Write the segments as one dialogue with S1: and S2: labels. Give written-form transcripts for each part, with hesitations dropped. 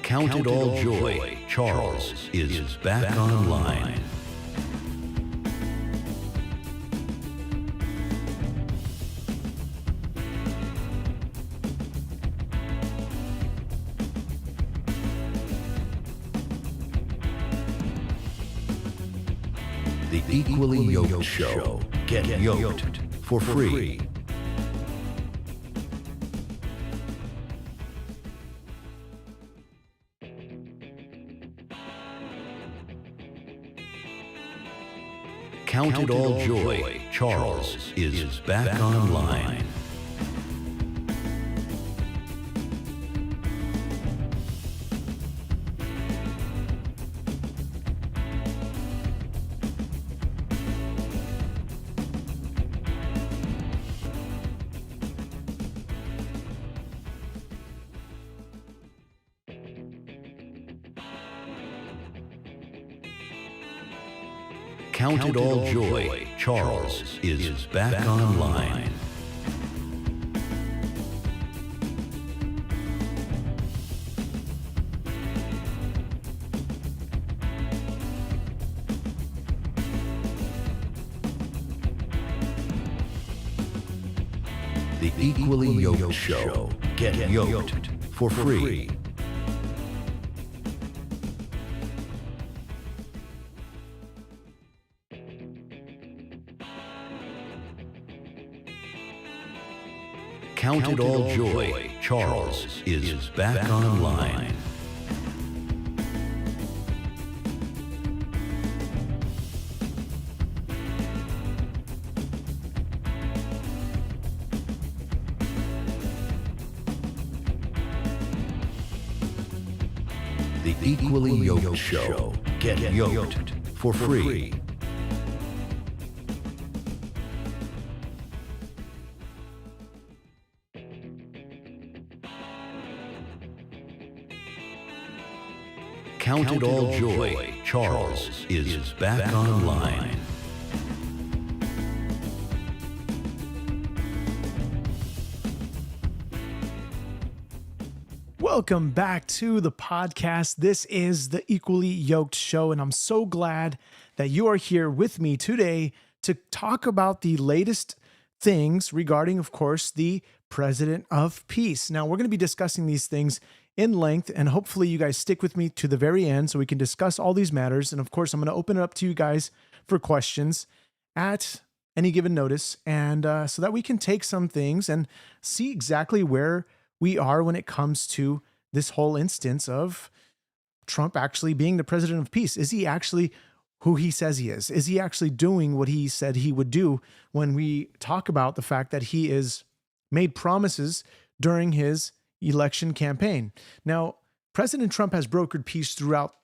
S1: Count it all joy, Charles is back online. The Equally Yoked Show. Get yoked for free. Count it all joy, Charles is back online. Count it all joy, Charles is back online. The Equally Yoked Show. Get yoked for free. Count it all joy, Charles is back online. The Equally Yoked Show. Get yoked for free. Count it all joy, Charles is back online.
S2: Welcome back to the podcast. This is the Equally Yoked Show, and I'm so glad that you are here with me today to talk about the latest things regarding, of course, the President of Peace. Now, we're going to be discussing these things in length, and hopefully you guys stick with me to the very end so we can discuss all these matters. And of course, I'm going to open it up to you guys for questions at any given notice, and so that we can take some things and see exactly where we are when it comes to this whole instance of Trump actually being the President of Peace. Is he actually who he says he is? Is he actually doing what he said he would do when we talk about the fact that he is made promises during his election campaign? Now, President Trump has brokered peace throughout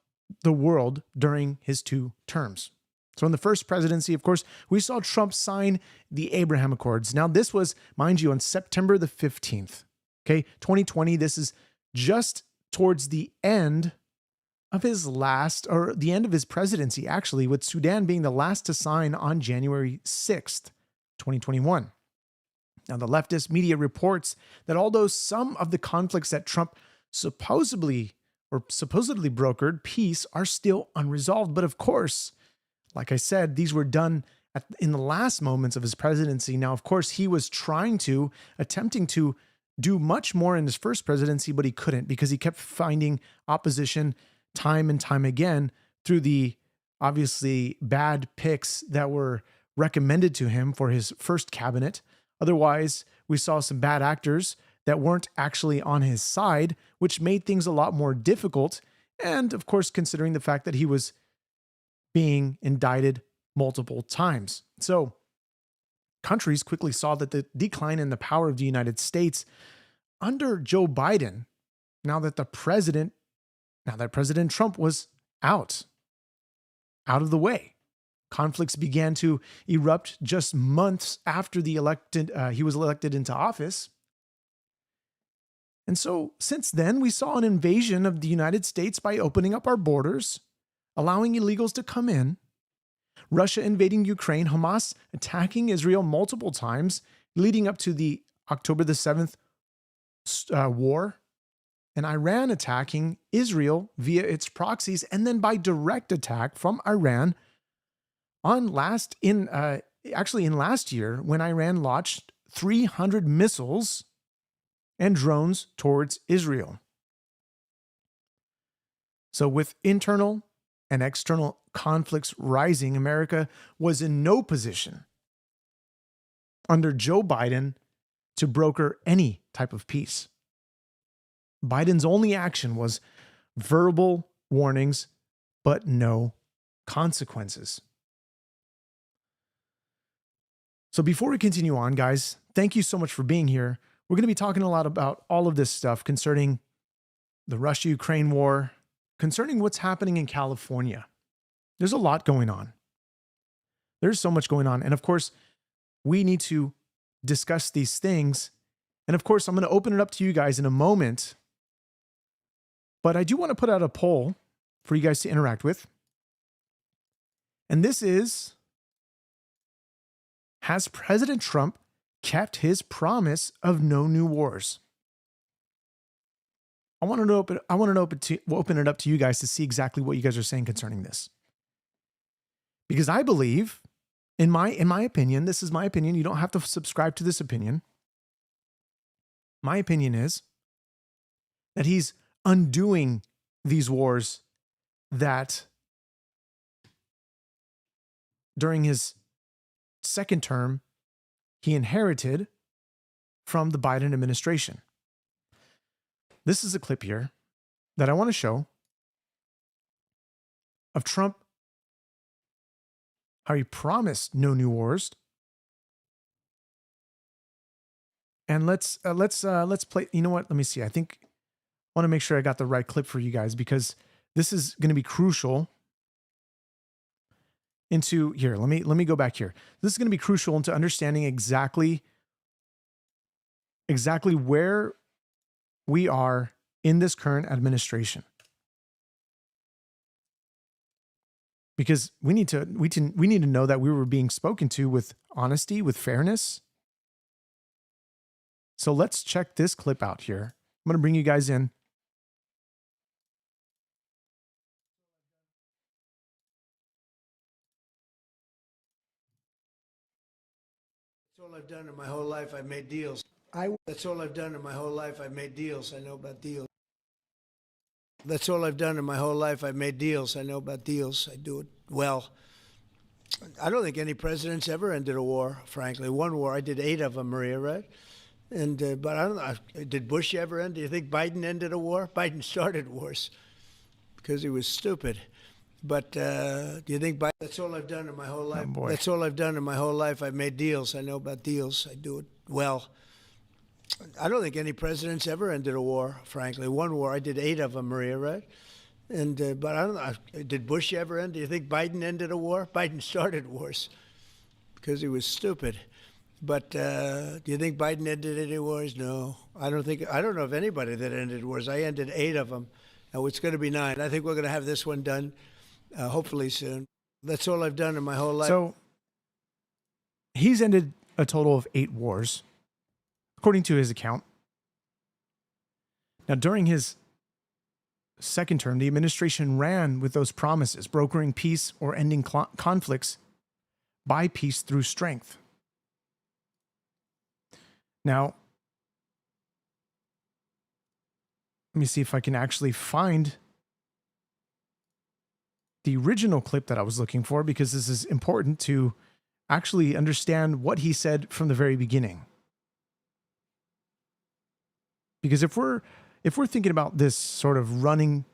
S2: the world during his 2 terms. So in the first presidency, of course, we saw Trump sign the Abraham Accords. Now, this was, mind you, on September the 15th, 2020. This is just towards the end of his the end of his presidency, actually, with Sudan being the last to sign on January 6th, 2021. Now, the leftist media reports that although some of the conflicts that Trump supposedly brokered peace are still unresolved. But of course, like I said, these were done in the last moments of his presidency. Now, of course, he was attempting to do much more in his first presidency, but he couldn't because he kept finding opposition time and time again through the obviously bad picks that were recommended to him for his first cabinet. Otherwise, we saw some bad actors that weren't actually on his side, which made things a lot more difficult. And of course, considering the fact that he was being indicted multiple times. So countries quickly saw that the decline in the power of the United States under Joe Biden, now that President Trump was out of the way. Conflicts began to erupt just months after he was elected into office. And so since then, we saw an invasion of the United States by opening up our borders, allowing illegals to come in, Russia invading Ukraine, Hamas attacking Israel multiple times, leading up to the October the 7th war, and Iran attacking Israel via its proxies, and then by direct attack from Iran in last year when Iran launched 300 missiles and drones towards Israel. So with internal and external conflicts rising, America was in no position under Joe Biden to broker any type of peace. Biden's only action was verbal warnings, but no consequences. So before we continue on, guys, thank you so much for being here. We're going to be talking a lot about all of this stuff concerning the Russia-Ukraine war, concerning what's happening in California. There's a lot going on. There's so much going on. And of course, we need to discuss these things. And of course, I'm going to open it up to you guys in a moment. But I do want to put out a poll for you guys to interact with. And this is, has President Trump kept his promise of no new wars? I want to open it up to you guys to see exactly what you guys are saying concerning this. Because I believe, in my opinion, this is my opinion. You don't have to subscribe to this opinion. My opinion is that he's undoing these wars that during his second term he inherited from the Biden administration. This is a clip here that I want to show of Trump, how he promised no new wars. And let's play. You know what? Let me see. I think I want to make sure I got the right clip for you guys, because this is going to be crucial into here. Let me go back here. This is going to be crucial into understanding exactly where we are in this current administration. Because we need to know that we were being spoken to with honesty, with fairness. So let's check this clip out here. I'm going to bring you guys in.
S3: That's all I've done in my whole life. I've made deals. That's all I've done in my whole life. I've made deals. I know about deals. That's all I've done in my whole life. I've made deals. I know about deals. I do it well. I don't think any president's ever ended a war, frankly. One war, I did 8 of them, Maria, right? And but I don't know. Did Bush ever end? Do you think Biden ended a war? Biden started wars because he was stupid. But do you think Biden? That's all I've done in my whole life.
S2: Oh, boy.
S3: That's all I've done in my whole life. I've made deals. I know about deals. I do it well. I don't think any president's ever ended a war, frankly. One war, I did 8 of them, Maria, right? And but I don't know. Did Bush ever end? Do you think Biden ended a war? Biden started wars because he was stupid. But do you think Biden ended any wars? No, I don't think. I don't know of anybody that ended wars. I ended 8 of them. Now it's going to be 9. I think we're going to have this one done, hopefully soon. That's all I've done in my whole life.
S2: So he's ended a total of 8 wars, according to his account. Now, during his second term, the administration ran with those promises, brokering peace or ending conflicts by peace through strength. Now, let me see if I can actually find the original clip that I was looking for, because this is important to actually understand what he said from the very beginning. Because if we're thinking about this sort of running,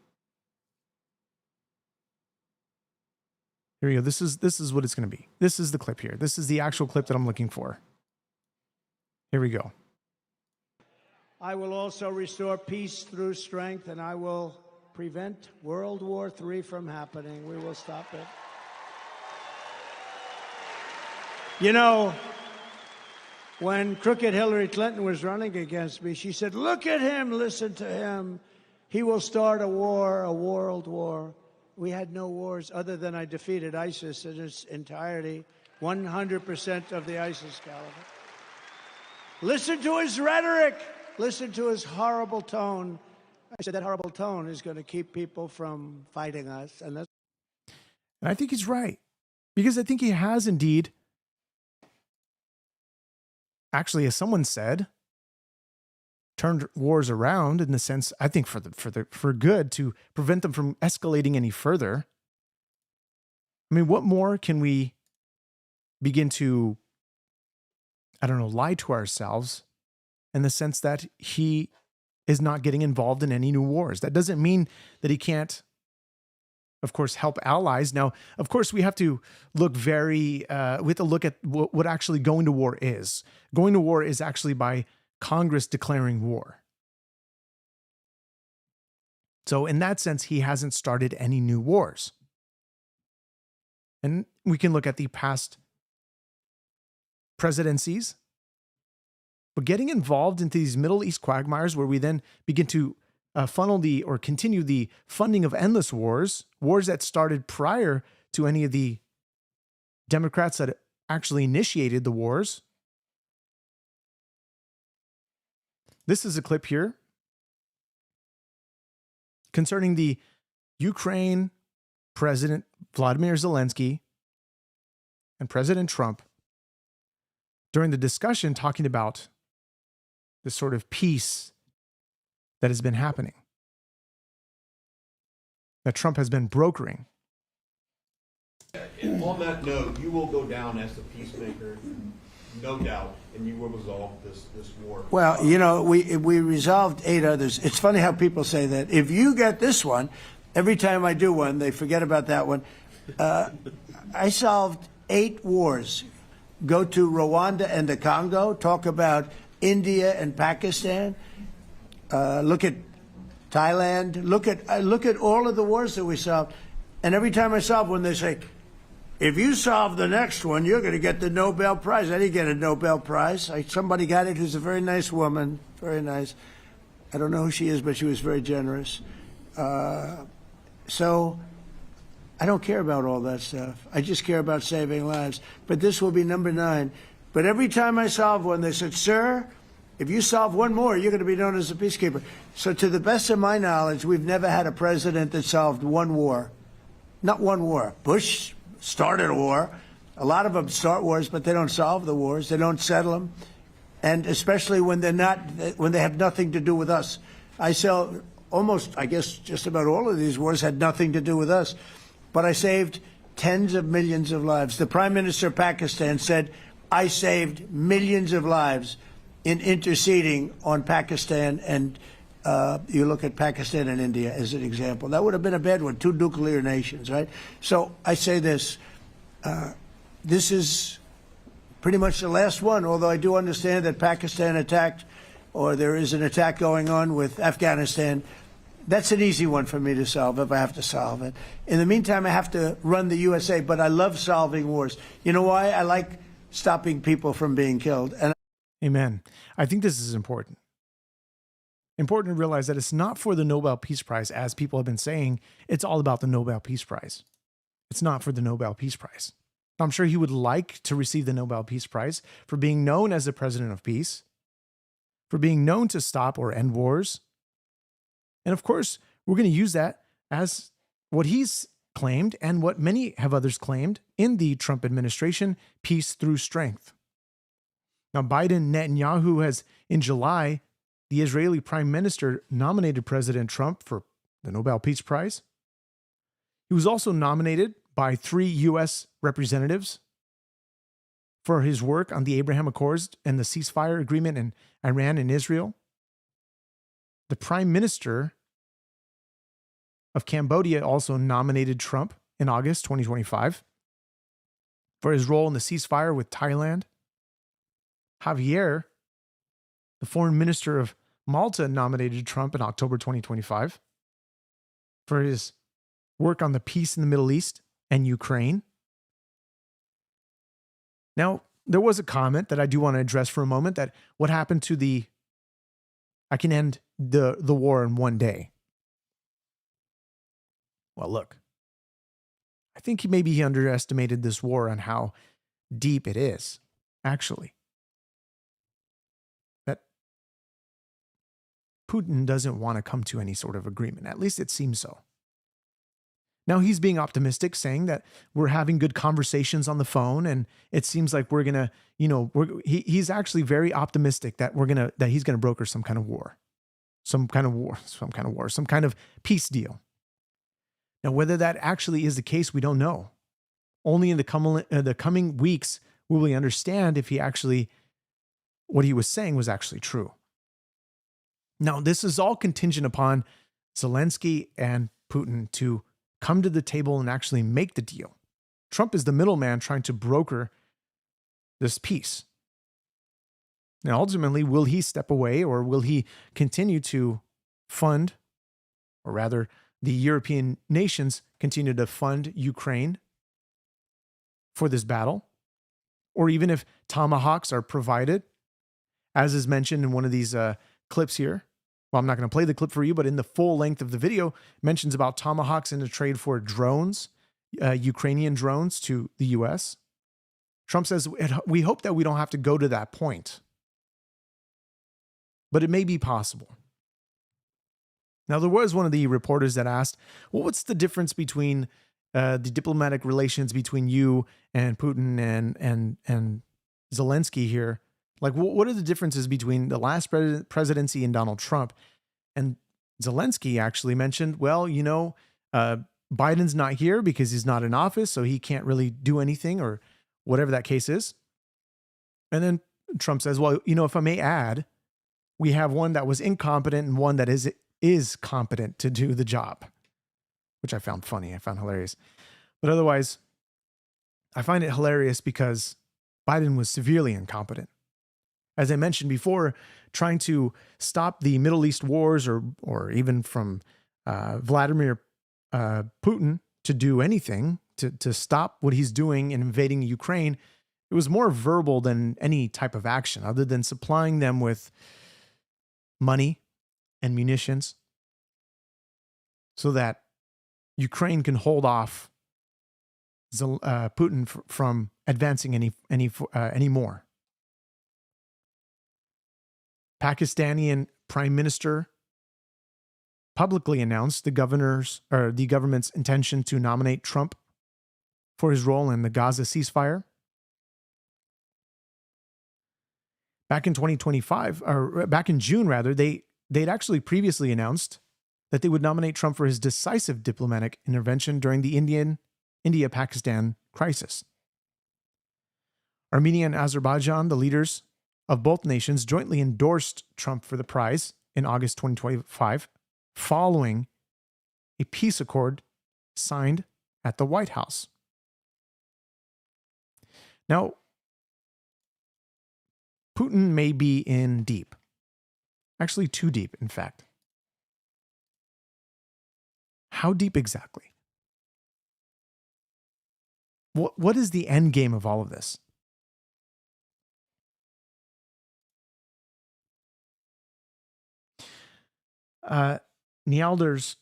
S2: here we go. This is what it's going to be. This is the clip here. This is the actual clip that I'm looking for. Here we go.
S3: I will also restore peace through strength, and I will prevent World War III from happening. We will stop it. You know, when crooked Hillary Clinton was running against me, she said, "Look at him, listen to him. He will start a war, a world war." We had no wars other than I defeated ISIS in its entirety, 100% of the ISIS caliber. Listen to his rhetoric. Listen to his horrible tone. I said that horrible tone is going to keep people from fighting us, and that's.
S2: And I think he's right, because I think he has indeed, actually, as someone said, turned wars around in the sense, I think for good, to prevent them from escalating any further. I mean, what more can we begin to, I don't know, lie to ourselves in the sense that he is not getting involved in any new wars? That doesn't mean that he can't, of course, help allies. Now, of course, we have to look we have to look at what actually going to war is. Going to war is actually by Congress declaring war. So in that sense, he hasn't started any new wars. And we can look at the past presidencies. But getting involved into these Middle East quagmires where we then begin to continue the funding of endless wars that started prior to any of the Democrats that actually initiated the wars. This is a clip here concerning the Ukraine President Vladimir Zelensky and President Trump during the discussion talking about this sort of peace that has been happening, that Trump has been brokering.
S4: And on that note, you will go down as the peacemaker, no doubt, and you will resolve this war.
S3: Well, we resolved 8 others. It's funny how people say that. If you get this one, every time I do one, they forget about that one. I solved 8 wars. Go to Rwanda and the Congo, talk about India and Pakistan, look at Thailand, look at all of the wars that we solved. And every time I solve one, they say, if you solve the next one, you're going to get the Nobel Prize. I didn't get a Nobel Prize. Somebody got it who's a very nice woman, very nice. I don't know who she is, but she was very generous. So I don't care about all that stuff. I just care about saving lives. But this will be number 9. But every time I solve one, they said, sir, if you solve one more, you're going to be known as a peacekeeper. So to the best of my knowledge, we've never had a president that solved one war. Not one war. Bush started a war. A lot of them start wars, but they don't solve the wars. They don't settle them. And especially when they have nothing to do with us. I guess just about all of these wars had nothing to do with us. But I saved tens of millions of lives. The Prime Minister of Pakistan said, I saved millions of lives in interceding on Pakistan, and you look at Pakistan and India as an example. That would have been a bad one, 2 nuclear nations, right? So I say this, this is pretty much the last one, although I do understand that Pakistan attacked, or there is an attack going on with Afghanistan. That's an easy one for me to solve if I have to solve it. In the meantime, I have to run the USA, but I love solving wars. You know why? I like stopping people from being killed. And
S2: Amen. I think this is important. Important to realize that it's not for the Nobel Peace Prize, as people have been saying. It's all about the Nobel Peace Prize. It's not for the Nobel Peace Prize. I'm sure he would like to receive the Nobel Peace Prize for being known as the president of peace, for being known to stop or end wars. And of course, we're going to use that as what he's claimed and what many have others claimed in the Trump administration, peace through strength. Now, Biden Netanyahu has, in July, the Israeli prime minister nominated President Trump for the Nobel Peace Prize. He was also nominated by 3 U.S. representatives for his work on the Abraham Accords and the ceasefire agreement in Iran and Israel. The prime minister of Cambodia also nominated Trump in August 2025 for his role in the ceasefire with Thailand. Javier, the foreign minister of Malta, nominated Trump in October 2025 for his work on the peace in the Middle East and Ukraine. Now, there was a comment that I do want to address for a moment, that what happened to I can end the war in one day. Well, look, I think maybe he underestimated this war and how deep it is, actually. That Putin doesn't want to come to any sort of agreement. At least it seems so. Now he's being optimistic, saying that we're having good conversations on the phone, and it seems like we're gonna, he's actually very optimistic that he's gonna broker some kind of peace deal. Now, whether that actually is the case, we don't know. Only in the coming weeks will we understand if what he was saying was actually true. Now, this is all contingent upon Zelensky and Putin to come to the table and actually make the deal. Trump is the middleman trying to broker this peace. Now, ultimately, will he step away, or will he continue to fund, or rather, the European nations continue to fund Ukraine for this battle? Or even if tomahawks are provided, as is mentioned in one of these clips here. Well, I'm not going to play the clip for you, but in the full length of the video, mentions about tomahawks in the trade for drones, Ukrainian drones to the U.S. Trump says, we hope that we don't have to go to that point. But it may be possible. Now, there was one of the reporters that asked, well, what's the difference between the diplomatic relations between you and Putin and Zelensky here? Like, what are the differences between the last presidency and Donald Trump? And Zelensky actually mentioned, well, Biden's not here because he's not in office, so he can't really do anything, or whatever that case is. And then Trump says, well, if I may add, we have one that was incompetent and one that is competent to do the job, which I found funny. I found hilarious. But otherwise, I find it hilarious because Biden was severely incompetent. As I mentioned before, trying to stop the Middle East wars, or even from Vladimir Putin to do anything to stop what he's doing in invading Ukraine, it was more verbal than any type of action, other than supplying them with money and munitions so that Ukraine can hold off Putin from advancing any more. Pakistani Prime Minister publicly announced the government's intention to nominate Trump for his role in the Gaza ceasefire. Back in 2025, or back in June rather, they'd actually previously announced that they would nominate Trump for his decisive diplomatic intervention during the India-Pakistan crisis. Armenia and Azerbaijan, the leaders of both nations, jointly endorsed Trump for the prize in August 2025, following a peace accord signed at the White House. Now, Putin may be in deep. Actually, too deep, in fact. How deep exactly? What is the end game of all of this? Nalders,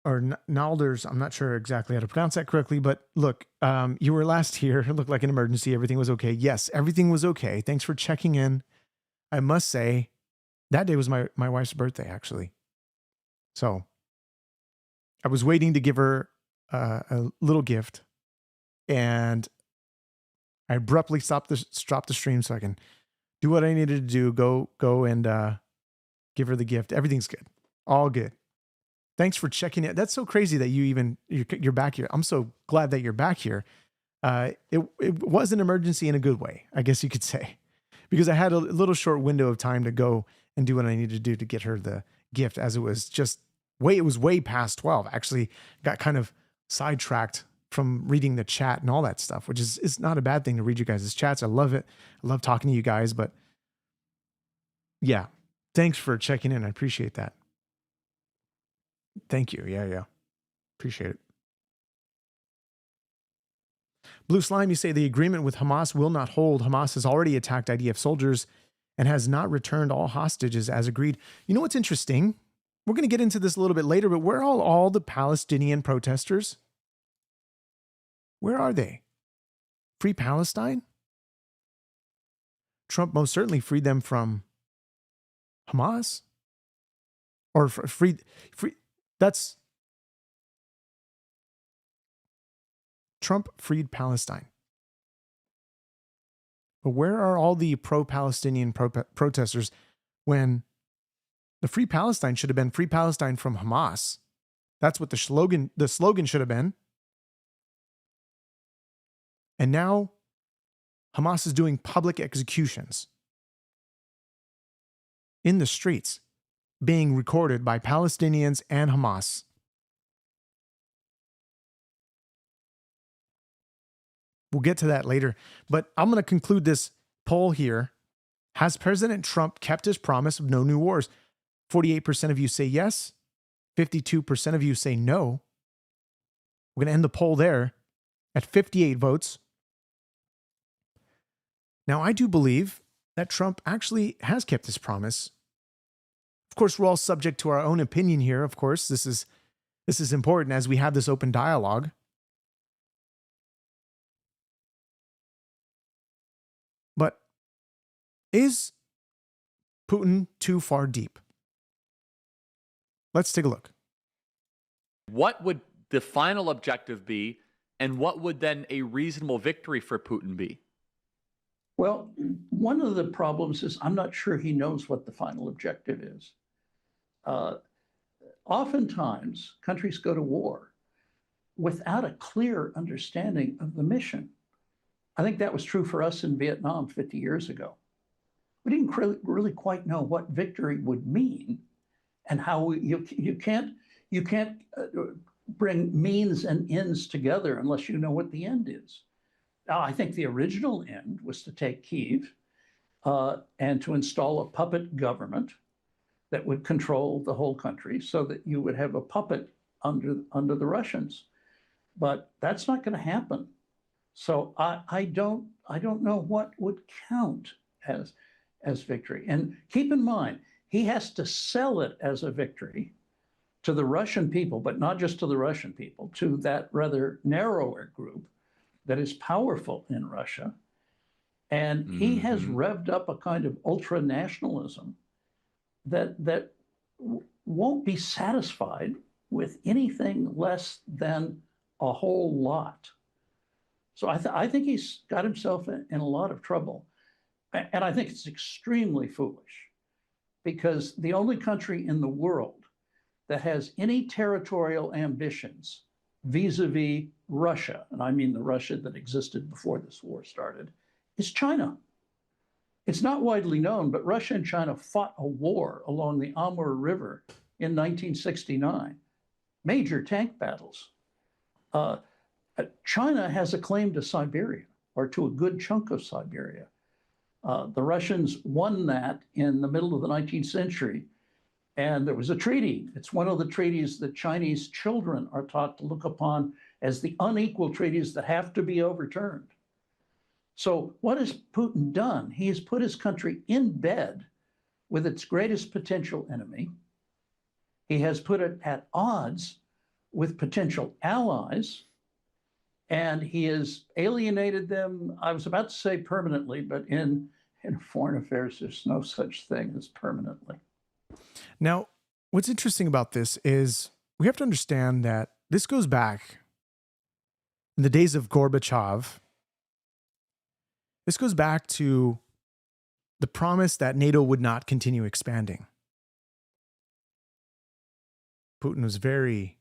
S2: I'm not sure exactly how to pronounce that correctly, but look, you were last here. It looked like an emergency. Everything was okay. Yes, everything was okay. Thanks for checking in. I must say, that day was my wife's birthday, actually. So I was waiting to give her a little gift, and I abruptly stopped the stream so I can do what I needed to do. Go and give her the gift. Everything's good. All good. Thanks for checking it. That's so crazy that you're back here. I'm so glad that you're back here. It was an emergency in a good way, I guess you could say, because I had a little short window of time to go and do what I needed to do to get her the gift, as it was way past 12. I actually got kind of sidetracked from reading the chat and all that stuff, which is not a bad thing to read you guys' chats. I love it. I love talking to you guys, but yeah, thanks for checking in. I appreciate that. Thank you. Yeah. Appreciate it. Blue Slime, you say the agreement with Hamas will not hold. Hamas has already attacked IDF soldiers and has not returned all hostages as agreed. You know what's interesting? We're going to get into this a little bit later, but where are all the Palestinian protesters? Where are they? Free Palestine? Trump most certainly freed them from Hamas. or free. That's Trump freed Palestine. But where are all the pro-Palestinian protesters when the Free Palestine should have been Free Palestine from Hamas? That's what the slogan should have been. And now Hamas is doing public executions in the streets, being recorded by Palestinians and Hamas. We'll get to that later, but I'm going to conclude this poll here. Has President Trump kept his promise of no new wars? 48% of you say yes. 52% of you say no. We're going to end the poll there at 58 votes. Now, I do believe that Trump actually has kept his promise. Of course, we're all subject to our own opinion here. Of course, this is important as we have this open dialogue. But is Putin too far deep? Let's take a look.
S5: What would the final objective be, and what would then a reasonable victory for Putin be?
S6: Well, one of the problems is I'm not sure he knows what the final objective is. Oftentimes, countries go to war without a clear understanding of the mission. I think that was true for us in Vietnam 50 years ago. We didn't really quite know what victory would mean, and how you can't bring means and ends together unless you know what the end is. Now, I think the original end was to take Kyiv and to install a puppet government that would control the whole country, so that you would have a puppet under the Russians. But that's not going to happen. So I don't know what would count as victory. And keep in mind, he has to sell it as a victory to the Russian people, but not just to the Russian people, to that rather narrower group that is powerful in Russia. And he has revved up a kind of ultra-nationalism that won't be satisfied with anything less than a whole lot. So I think he's got himself in a lot of trouble. And I think it's extremely foolish, because the only country in the world that has any territorial ambitions vis-a-vis Russia, and I mean the Russia that existed before this war started, is China. It's not widely known, but Russia and China fought a war along the Amur River in 1969, major tank battles. China has a claim to Siberia, or to a good chunk of Siberia. The Russians won that in the middle of the 19th century, and there was a treaty. It's one of the treaties that Chinese children are taught to look upon as the unequal treaties that have to be overturned. So what has Putin done? He has put his country in bed with its greatest potential enemy. He has put it at odds with potential allies, and he has alienated them. I was about to say permanently, but in foreign affairs, there's no such thing as permanently.
S2: Now, what's interesting about this is we have to understand that this goes back in the days of Gorbachev. This goes back to the promise that NATO would not continue expanding. Putin was very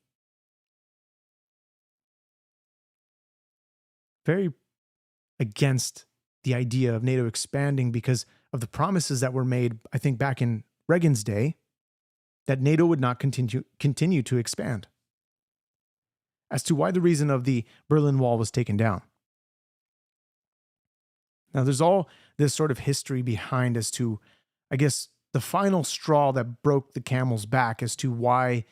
S2: against the idea of NATO expanding because of the promises that were made, I think, back in Reagan's day, that NATO would not continue to expand. As to why the reason of the Berlin Wall was taken down. Now, there's all this sort of history behind as to, I guess, the final straw that broke the camel's back as to why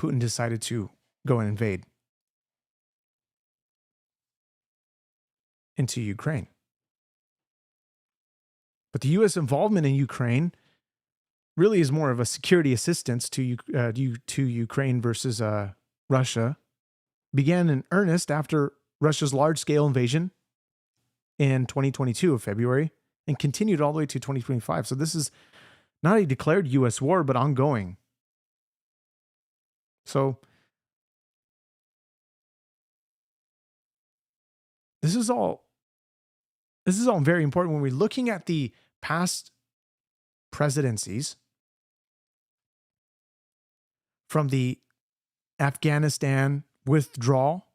S2: Putin decided to go and invade into Ukraine. But the U.S. involvement in Ukraine really is more of a security assistance to Ukraine versus Russia. Began in earnest after Russia's large-scale invasion in 2022 of February, and continued all the way to 2025. So this is not a declared U.S. war, but ongoing. So this is all very important when we're looking at the past presidencies from the Afghanistan withdrawal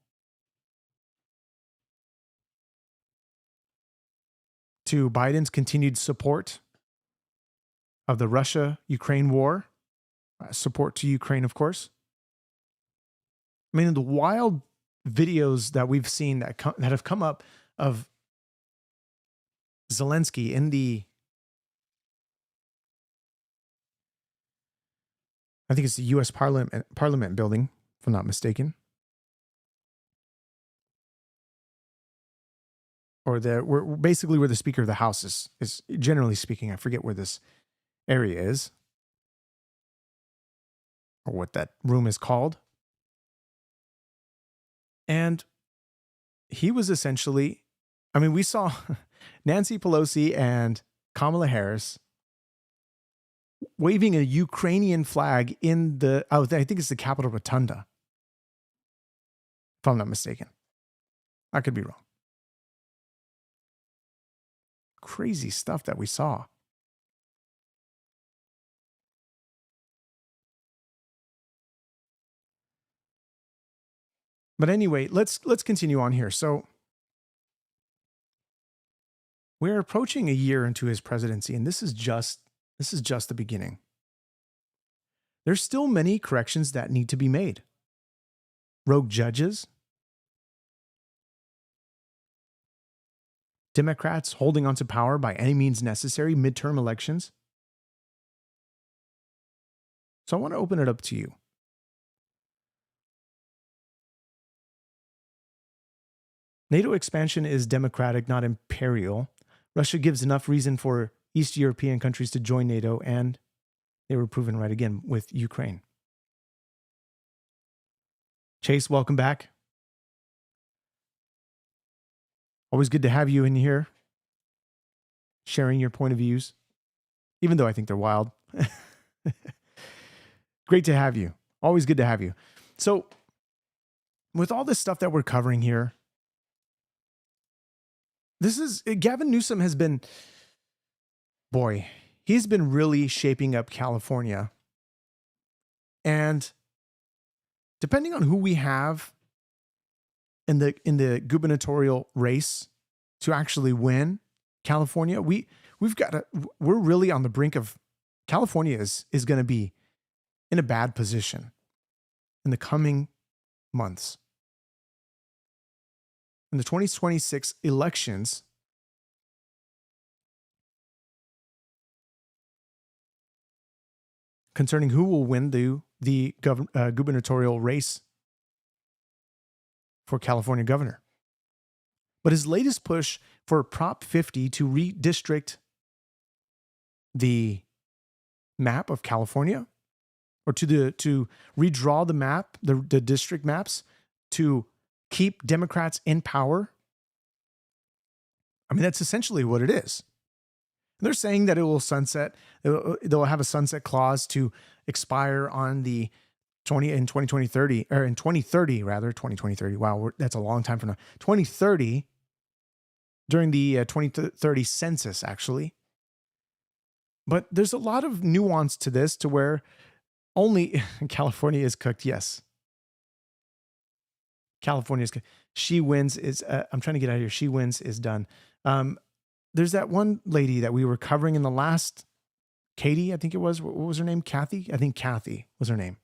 S2: to Biden's continued support of the Russia-Ukraine war, support to Ukraine, of course. I mean, the wild videos that we've seen that have come up of Zelensky in the, I think it's the U.S. Parliament building, if I'm not mistaken. Or we're basically where the Speaker of the House is generally speaking. I forget where this area is or what that room is called. And he was essentially, I mean, we saw Nancy Pelosi and Kamala Harris waving a Ukrainian flag in the, I think it's the Capitol Rotunda, if I'm not mistaken. I could be wrong. Crazy stuff that we saw. But anyway, let's continue on here. So we're approaching a year into his presidency, and this is just the beginning. There's still many corrections that need to be made. Rogue judges, Democrats holding onto power by any means necessary, midterm elections. So I want to open it up to you. NATO expansion is democratic, not imperial. Russia gives enough reason for East European countries to join NATO, and they were proven right again with Ukraine. Chase, welcome back. Always good to have you in here, sharing your point of views, even though I think they're wild. Great to have you. Always good to have you. So, with all this stuff that we're covering here, Gavin Newsom has been, he's been really shaping up California. And depending on who we have in the gubernatorial race to actually win California, we're really on the brink of, California is going to be in a bad position in the coming months. In the 2026 elections, concerning who will win the gubernatorial race for California governor. But his latest push for Prop 50 to redistrict the map of California, or to redraw the map, the district maps, to keep Democrats in power. I mean, that's essentially what it is. They're saying that it will sunset. They'll have a sunset clause to expire on the 2030. Wow, that's a long time from now. 2030, during the 2030 census, actually. But there's a lot of nuance to this, to where only California is cooked. Yes. California is cooked. She wins is, I'm trying to get out of here. She wins is done. There's that one lady that we were covering in the last, Katie, I think it was. What was her name? Kathy? I think Kathy was her name.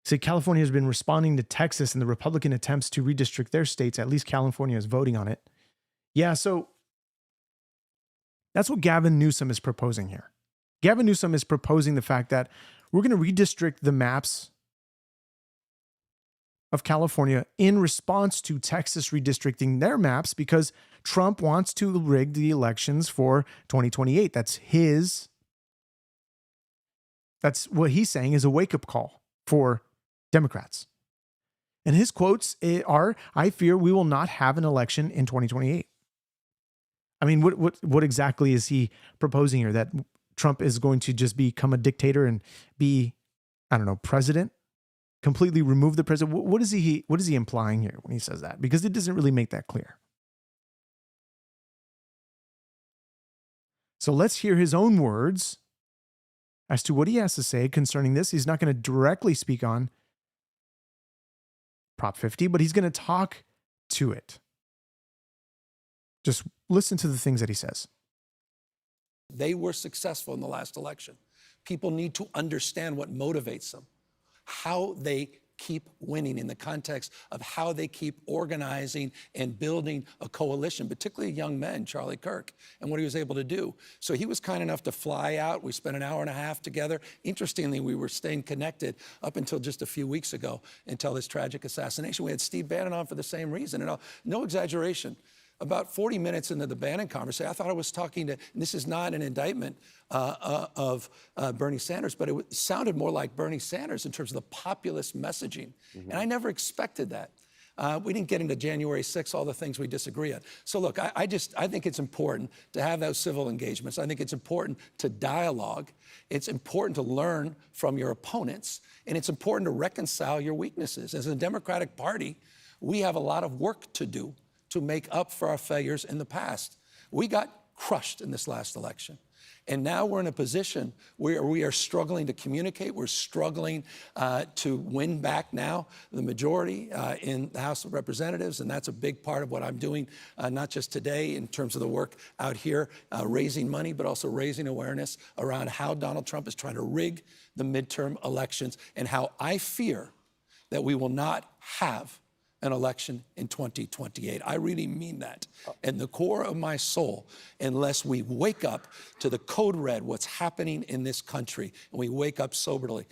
S2: Said California has been responding to Texas and the Republican attempts to redistrict their states. At least California is voting on it. Yeah, so that's what Gavin Newsom is proposing here. Gavin Newsom is proposing the fact that we're going to redistrict the maps of California in response to Texas redistricting their maps, because Trump wants to rig the elections for 2028. That's what he's saying is a wake-up call for Democrats. And his quotes are, "I fear we will not have an election in 2028. I mean, what exactly is he proposing here? That Trump is going to just become a dictator and be, I don't know, president? Completely remove the president? What is he implying here when he says that? Because it doesn't really make that clear. So let's hear his own words as to what he has to say concerning this. He's not going to directly speak on Prop 50, but he's going to talk to it. Just listen to the things that he says.
S7: They were successful in the last election. People need to understand what motivates them, how they keep winning in the context of how they keep organizing and building a coalition, particularly young men, Charlie Kirk, and what he was able to do. So he was kind enough to fly out. We spent an hour and a half together. Interestingly, we were staying connected up until just a few weeks ago, until this tragic assassination. We had Steve Bannon on for the same reason. And no exaggeration, about 40 minutes into the Bannon conversation, I thought I was talking to, and this is not an indictment of Bernie Sanders, but it sounded more like Bernie Sanders in terms of the populist messaging. And I never expected that. We didn't get into January 6th, all the things we disagree on. So look, I think it's important to have those civil engagements. I think it's important to dialogue. It's important to learn from your opponents. And it's important to reconcile your weaknesses. As a Democratic Party, we have a lot of work to do to make up for our failures in the past. We got crushed in this last election. And now we're in a position where we are struggling to communicate. We're struggling to win back now the majority in the House of Representatives. And that's a big part of what I'm doing, not just today in terms of the work out here, raising money, but also raising awareness around how Donald Trump is trying to rig the midterm elections and how I fear that we will not have an election in 2028. I really mean that in the core of my soul, unless we wake up to the code red, what's happening in this country, and we wake up soberly.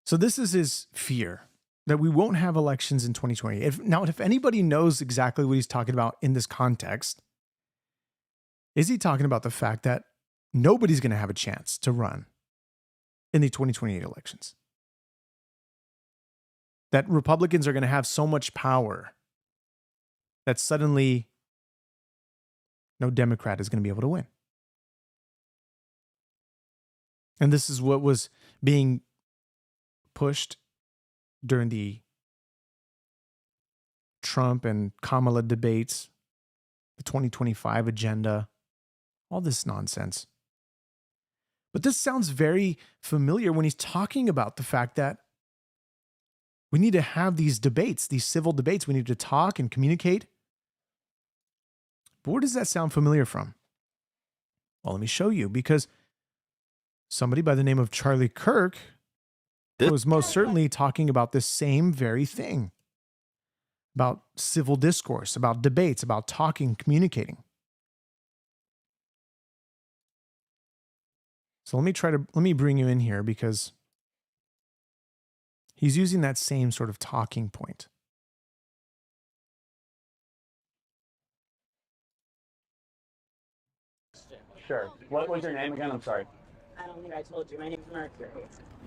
S2: So this is his fear, that we won't have elections in 2020. If anybody knows exactly what he's talking about in this context, is he talking about the fact that nobody's going to have a chance to run in the 2028 elections? That Republicans are going to have so much power that suddenly no Democrat is going to be able to win. And this is what was being pushed during the Trump and Kamala debates, the 2025 agenda, all this nonsense. But this sounds very familiar when he's talking about the fact that we need to have these debates, these civil debates. We need to talk and communicate. But where does that sound familiar from? Well, let me show you, because somebody by the name of Charlie Kirk was most certainly talking about this same very thing, about civil discourse, about debates, about talking, communicating. So let me bring you in here, because he's using that same sort of talking point.
S8: Sure. What was your name again? I'm sorry.
S9: I don't think I told you. My name's Mercury.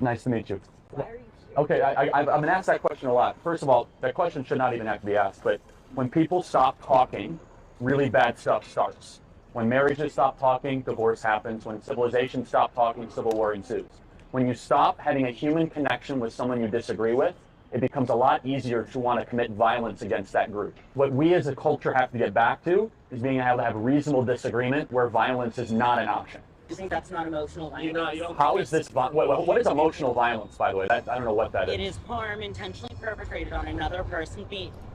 S8: Nice to meet you.
S9: Why are you here?
S8: Okay, I've been asked that question a lot. First of all, that question should not even have to be asked, but when people stop talking, really bad stuff starts. When marriages stop talking, divorce happens. When civilizations stop talking, civil war ensues. When you stop having a human connection with someone you disagree with, it becomes a lot easier to want to commit violence against that group. What we as a culture have to get back to is being able to have reasonable disagreement where violence is not an option.
S9: You think that's not emotional violence?
S8: How is this, what is emotional violence, by the way? I don't know what that is.
S9: It is harm intentionally perpetrated on another person,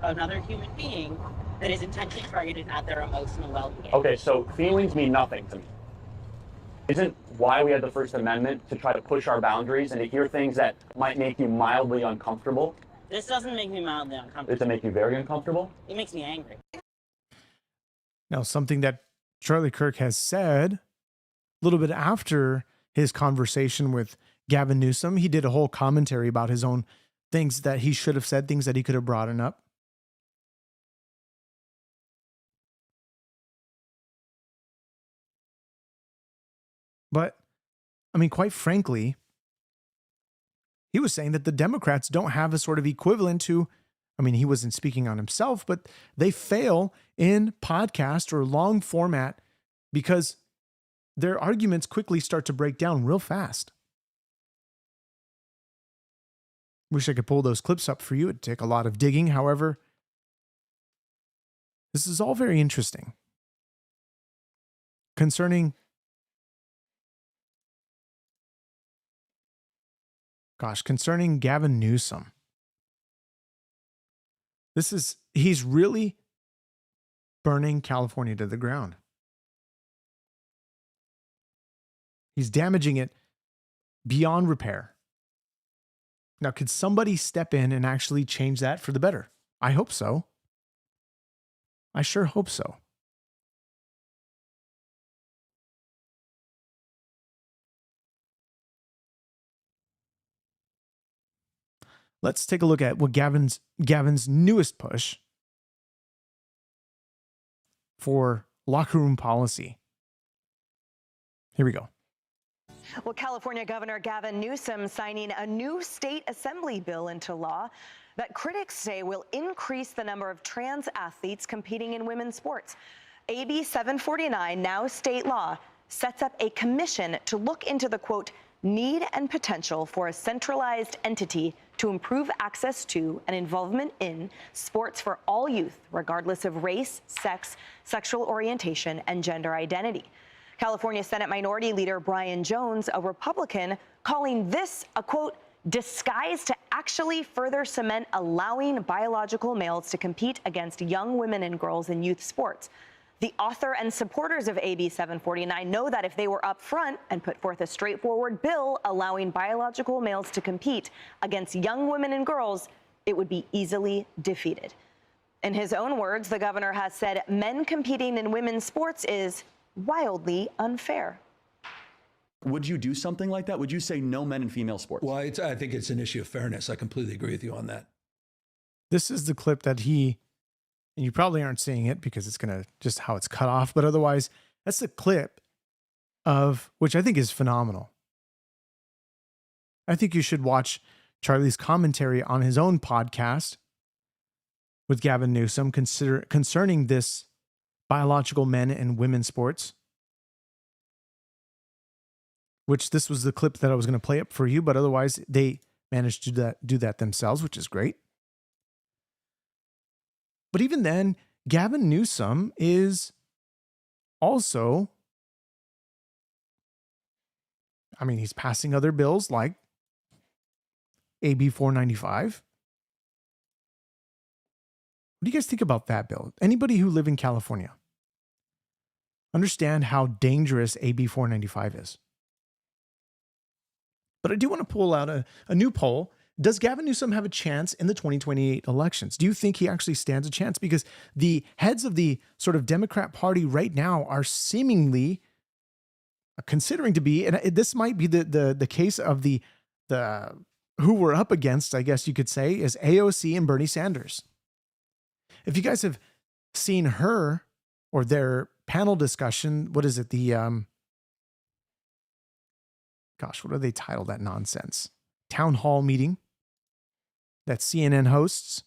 S9: another human being, that is intentionally targeted at their emotional well-being.
S8: Okay, so feelings mean nothing to me. Isn't why we had the First Amendment to try to push our boundaries and to hear things that might make you mildly uncomfortable?
S9: This doesn't make me mildly uncomfortable.
S8: Does it make you very uncomfortable?
S9: It makes me angry.
S2: Now, something that Charlie Kirk has said a little bit after his conversation with Gavin Newsom, he did a whole commentary about his own things that he should have said, things that he could have brought up. But, I mean, quite frankly, he was saying that the Democrats don't have a sort of equivalent to I mean, he wasn't speaking on himself, but they fail in podcast or long format because their arguments quickly start to break down real fast. Wish I could pull those clips up for you. It'd take a lot of digging. However, this is all very interesting. Concerning Gavin Newsom. He's really burning California to the ground. He's damaging it beyond repair. Now, could somebody step in and actually change that for the better? I hope so. I sure hope so. Let's take a look at what Gavin's newest push for locker room policy. Here we go.
S10: Well, California Governor Gavin Newsom signing a new state assembly bill into law that critics say will increase the number of trans athletes competing in women's sports. AB 749, now state law, sets up a commission to look into the, quote, need and potential for a centralized entity to improve access to and involvement in sports for all youth, regardless of race, sex, sexual orientation, and gender identity. California Senate Minority Leader Brian Jones, a Republican, calling this a, quote, disguise to actually further cement allowing biological males to compete against young women and girls in youth sports. The author and supporters of AB 749 know that if they were up front and put forth a straightforward bill allowing biological males to compete against young women and girls, it would be easily defeated. In his own words, the governor has said men competing in women's sports is wildly unfair.
S11: Would you do something like that? Would you say no men in female sports?
S7: Well, I think it's an issue of fairness. I completely agree with you on that.
S2: This is the clip that and you probably aren't seeing it because it's going to just how it's cut off, but otherwise, that's the clip of which I think is phenomenal. I think you should watch Charlie's commentary on his own podcast with Gavin Newsom concerning this biological men and women sports, which this was the clip that I was going to play up for you, but otherwise they managed to do that themselves, which is great. But even then, Gavin Newsom is also, I mean, he's passing other bills like AB 495. What do you guys think about that bill? Anybody who live in California understand how dangerous AB 495 is. But I do want to pull out a new poll. Does Gavin Newsom have a chance in the 2028 elections? Do you think he actually stands a chance? Because the heads of the sort of Democrat Party right now are seemingly considering to be, and this might be the case of the who we're up against, I guess you could say, is AOC and Bernie Sanders. If you guys have seen her or their panel discussion, what is it? What do they title that nonsense? Town hall meeting that CNN hosts.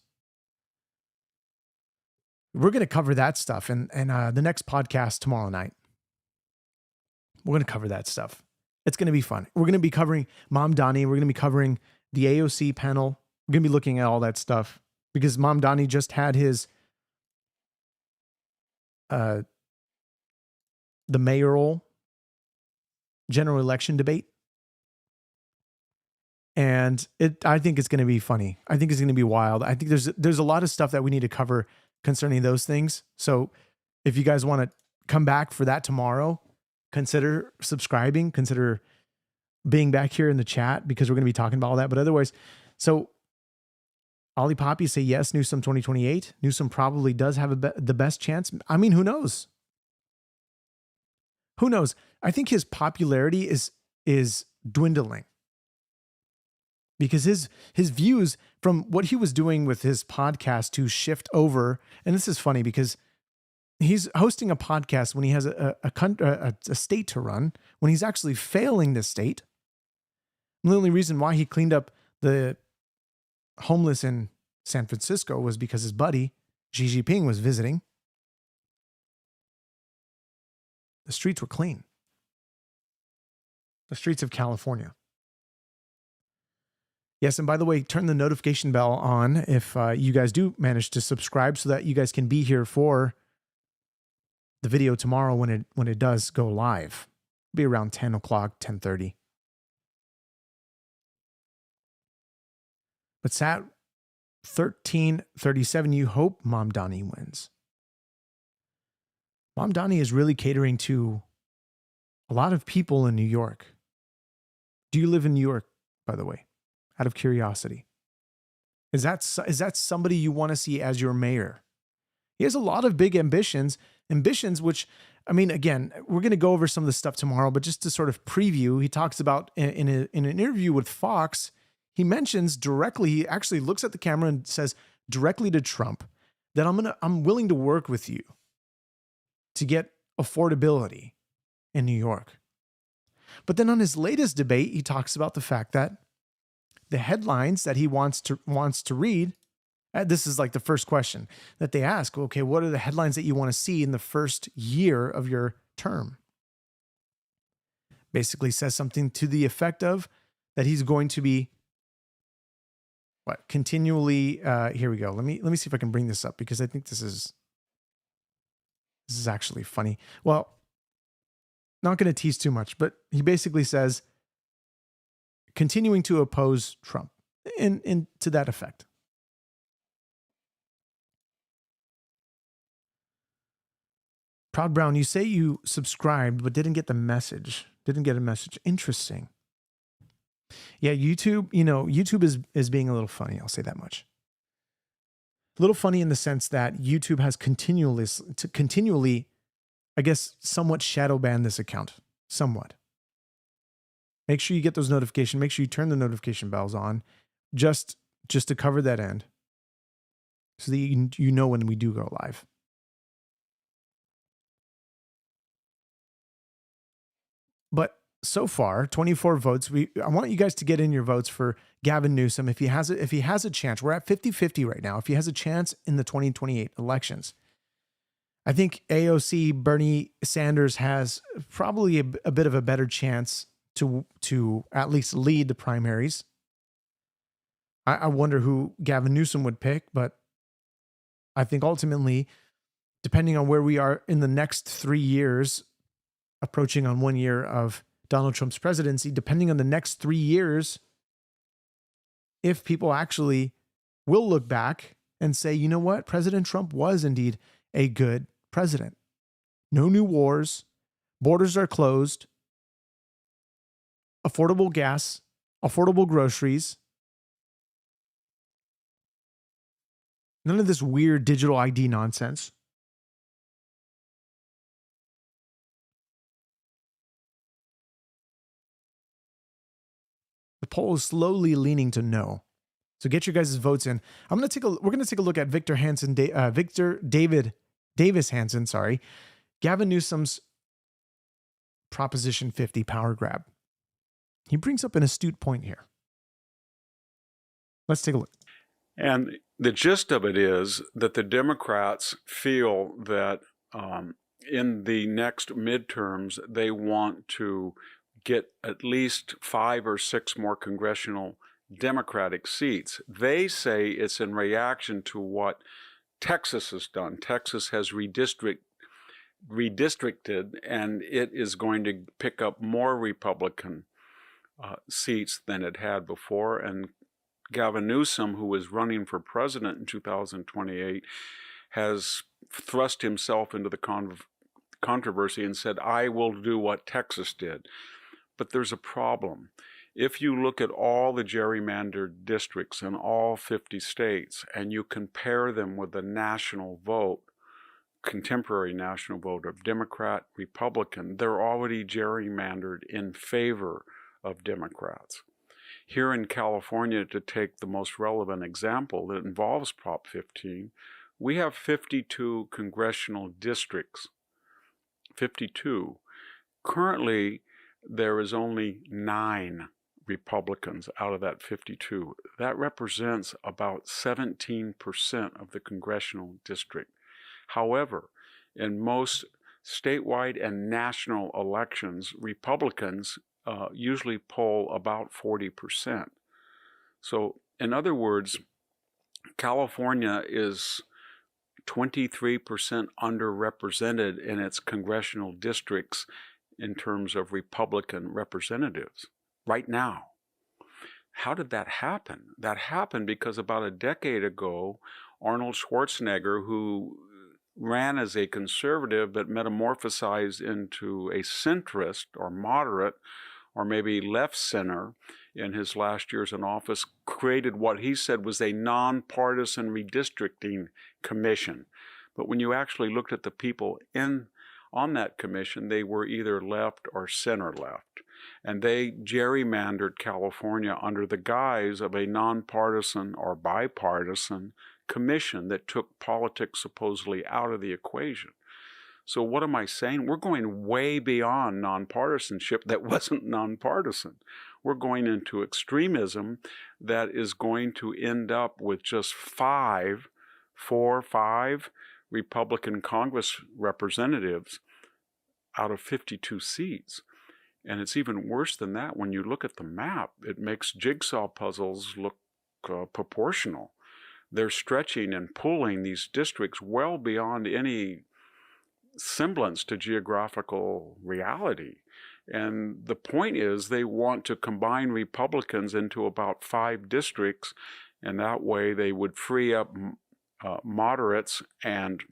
S2: We're going to cover that stuff in the next podcast tomorrow night. We're going to cover that stuff. It's going to be fun. We're going to be covering Mamdani. We're going to be covering the AOC panel. We're going to be looking at all that stuff because Mamdani just had his the mayoral general election debate. And I think it's going to be funny. I think it's going to be wild. I think there's a lot of stuff that we need to cover concerning those things. So if you guys want to come back for that tomorrow, consider subscribing, consider being back here in the chat because we're going to be talking about all that. But otherwise, so Ollie Poppy say yes, Newsom 2028. Newsom probably does have the best chance. I mean, who knows? Who knows? I think his popularity is dwindling. Because his views from what he was doing with his podcast to shift over, and this is funny because he's hosting a podcast when he has a state to run, when he's actually failing the state. And the only reason why he cleaned up the homeless in San Francisco was because his buddy, Xi Jinping, was visiting. The streets were clean. The streets of California. Yes, and by the way, turn the notification bell on if you guys do manage to subscribe so that you guys can be here for the video tomorrow when it does go live. It'll be around 10 o'clock, 10:30. But Sat 1337, you hope Mamdani wins. Mamdani is really catering to a lot of people in New York. Do you live in New York, by the way? Out of curiosity. Is that somebody you want to see as your mayor? He has a lot of big ambitions which, I mean, again, we're going to go over some of the stuff tomorrow, but just to sort of preview, he talks about in an interview with Fox, he mentions directly, he actually looks at the camera and says directly to Trump that I'm willing to work with you to get affordability in New York. But then on his latest debate, he talks about the fact that the headlines that he wants to read, this is like the first question that they ask, okay, what are the headlines that you want to see in the first year of your term? Basically says something to the effect of that he's going to be continually, here we go. Let me see if I can bring this up because I think this is actually funny. Well, not going to tease too much, but he basically says continuing to oppose Trump in to that effect. Proud Brown, you say you subscribed but didn't get a message. Interesting. Yeah, YouTube, YouTube is being a little funny. I'll say that much. A little funny in the sense that YouTube has continually, I guess, somewhat shadow banned this account. Somewhat. Make sure you get those notifications. Make sure you turn the notification bells on just to cover that end so that you know when we do go live. But so far, 24 votes. I want you guys to get in your votes for Gavin Newsom if he has a chance. We're at 50-50 right now. If he has a chance in the 2028 elections. I think AOC Bernie Sanders has probably a bit of a better chance to at least lead the primaries. I wonder who Gavin Newsom would pick, but I think ultimately, depending on where we are in the next 3 years, approaching on 1 year of Donald Trump's presidency, depending on the next 3 years, if people actually will look back and say, you know what, President Trump was indeed a good president. No new wars, borders are closed, affordable gas, affordable groceries, none of this weird digital ID nonsense. The poll is slowly leaning to no. So get your guys' votes in. We're going to take a look at Victor Davis Hansen, Gavin Newsom's Proposition 50 power grab. He brings up an astute point here. Let's take a look.
S12: And the gist of it is that the Democrats feel that in the next midterms, they want to get at least 5 or 6 more congressional Democratic seats. They say it's in reaction to what Texas has done. Texas has redistricted, and it is going to pick up more Republican seats than it had before. And Gavin Newsom, who is running for president in 2028, has thrust himself into the controversy and said, I will do what Texas did. But there's a problem. If you look at all the gerrymandered districts in all 50 states and you compare them with the national vote, contemporary national vote of Democrat, Republican, they're already gerrymandered in favor of Democrats. Here in California, to take the most relevant example that involves Prop 15, we have 52 congressional districts. 52. Currently, there is only 9 Republicans out of that 52. That represents about 17% of the congressional district. However, in most statewide and national elections, Republicans usually poll about 40%. So, in other words, California is 23% underrepresented in its congressional districts in terms of Republican representatives right now. How did that happen? That happened because about a decade ago, Arnold Schwarzenegger, who ran as a conservative but metamorphosized into a centrist or moderate or maybe left center in his last years in office, created what he said was a nonpartisan redistricting commission. But when you actually looked at the people on that commission, they were either left or center left. And they gerrymandered California under the guise of a nonpartisan or bipartisan commission that took politics supposedly out of the equation. So what am I saying? We're going way beyond nonpartisanship that wasn't nonpartisan. We're going into extremism that is going to end up with just 4 or 5 Republican Congress representatives out of 52 seats. And it's even worse than that. When you look at the map, it makes jigsaw puzzles look proportional. They're stretching and pulling these districts well beyond any semblance to geographical reality. And the point is they want to combine Republicans into about 5 districts, and that way they would free up moderates and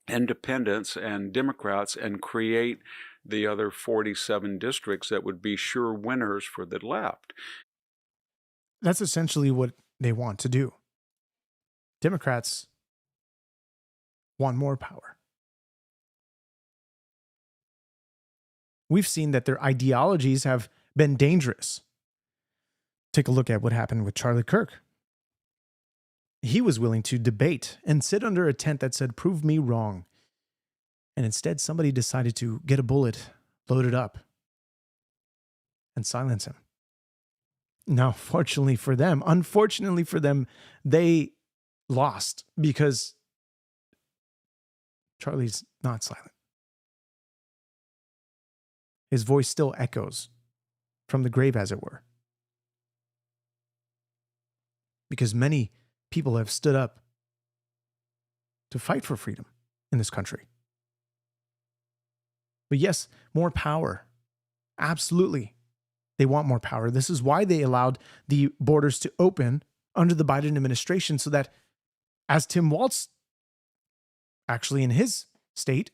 S12: independents and Democrats and create the other 47 districts that would be sure winners for the left.
S2: That's essentially what they want to do. Democrats want more power. We've seen that their ideologies have been dangerous. Take a look at what happened with Charlie Kirk. He was willing to debate and sit under a tent that said, "Prove me wrong." And instead, somebody decided to get a bullet, load it up, and silence him. Now, unfortunately for them, they lost because Charlie's not silent. His voice still echoes from the grave, as it were. Because many people have stood up to fight for freedom in this country. But yes, more power. Absolutely. They want more power. This is why they allowed the borders to open under the Biden administration so that, as Tim Walz, actually in his state,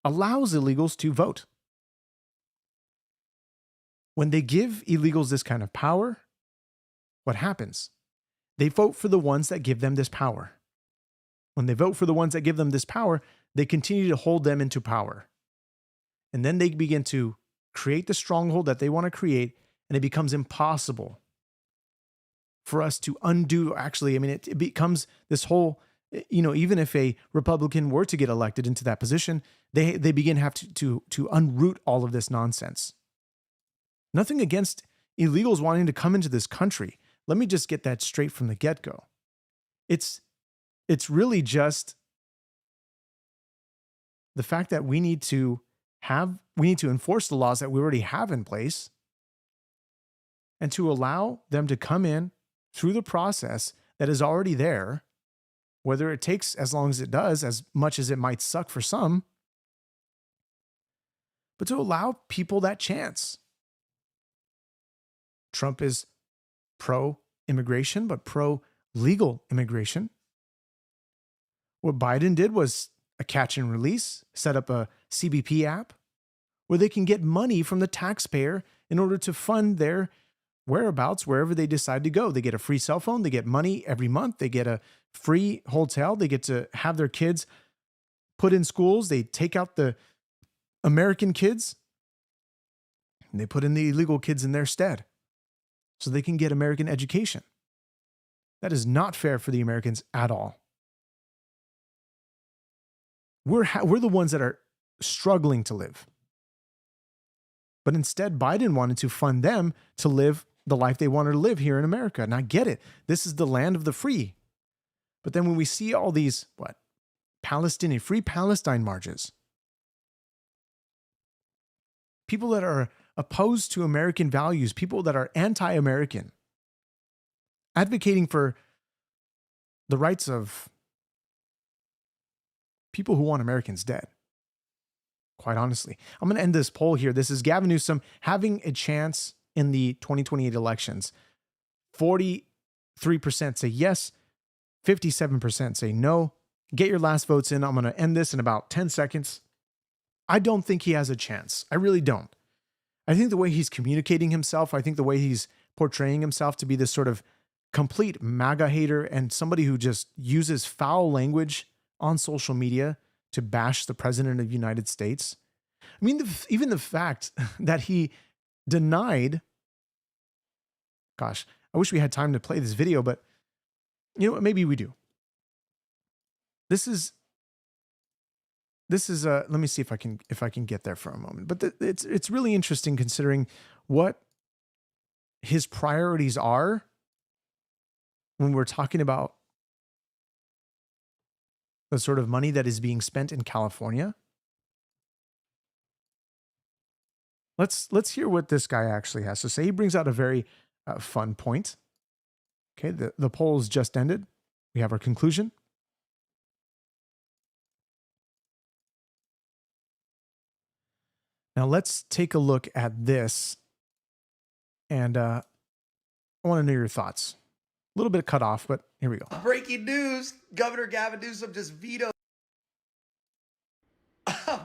S2: allows illegals to vote. When they give illegals this kind of power, what happens? They vote for the ones that give them this power. When they vote for the ones that give them this power, they continue to hold them into power. And then they begin to create the stronghold that they want to create, and it becomes impossible for us to undo. Actually, I mean, it becomes this whole, even if a Republican were to get elected into that position, they begin have to unroot all of this nonsense. Nothing against illegals wanting to come into this country. Let me just get that straight from the get-go. It's really just the fact that we need to enforce the laws that we already have in place and to allow them to come in through the process that is already there, whether it takes as long as it does, as much as it might suck for some, but to allow people that chance. Trump is pro-immigration, but pro-legal immigration. What Biden did was a catch and release, set up a CBP app where they can get money from the taxpayer in order to fund their whereabouts wherever they decide to go. They get a free cell phone, they get money every month, they get a free hotel, they get to have their kids put in schools, they take out the American kids and they put in the illegal kids in their stead so they can get American education. That is not fair for the Americans at all. We're the ones that are struggling to live. But instead, Biden wanted to fund them to live the life they wanted to live here in America. And I get it. This is the land of the free. But then when we see all these, free Palestine marches, people that are opposed to American values, people that are anti-American, advocating for the rights of people who want Americans dead. Quite honestly, I'm going to end this poll here. This is Gavin Newsom having a chance in the 2028 elections. 43% say yes, 57% say no. Get your last votes in. I'm going to end this in about 10 seconds. I don't think he has a chance. I really don't. I think the way he's communicating himself, I think the way he's portraying himself to be this sort of complete MAGA hater and somebody who just uses foul language on social media to bash the president of the United States. I mean, even the fact that he denied, gosh, I wish we had time to play this video, but you know what? Maybe we do. This is let me see if I can get there for a moment. But it's really interesting considering what his priorities are when we're talking about the sort of money that is being spent in California. Let's hear what this guy actually has to say. He brings out a very fun point. Okay, the polls just ended. We have our conclusion. Now let's take a look at this, and I want to know your thoughts. A little bit cut off, but here we go.
S13: Breaking news, Governor Gavin Newsom just vetoed.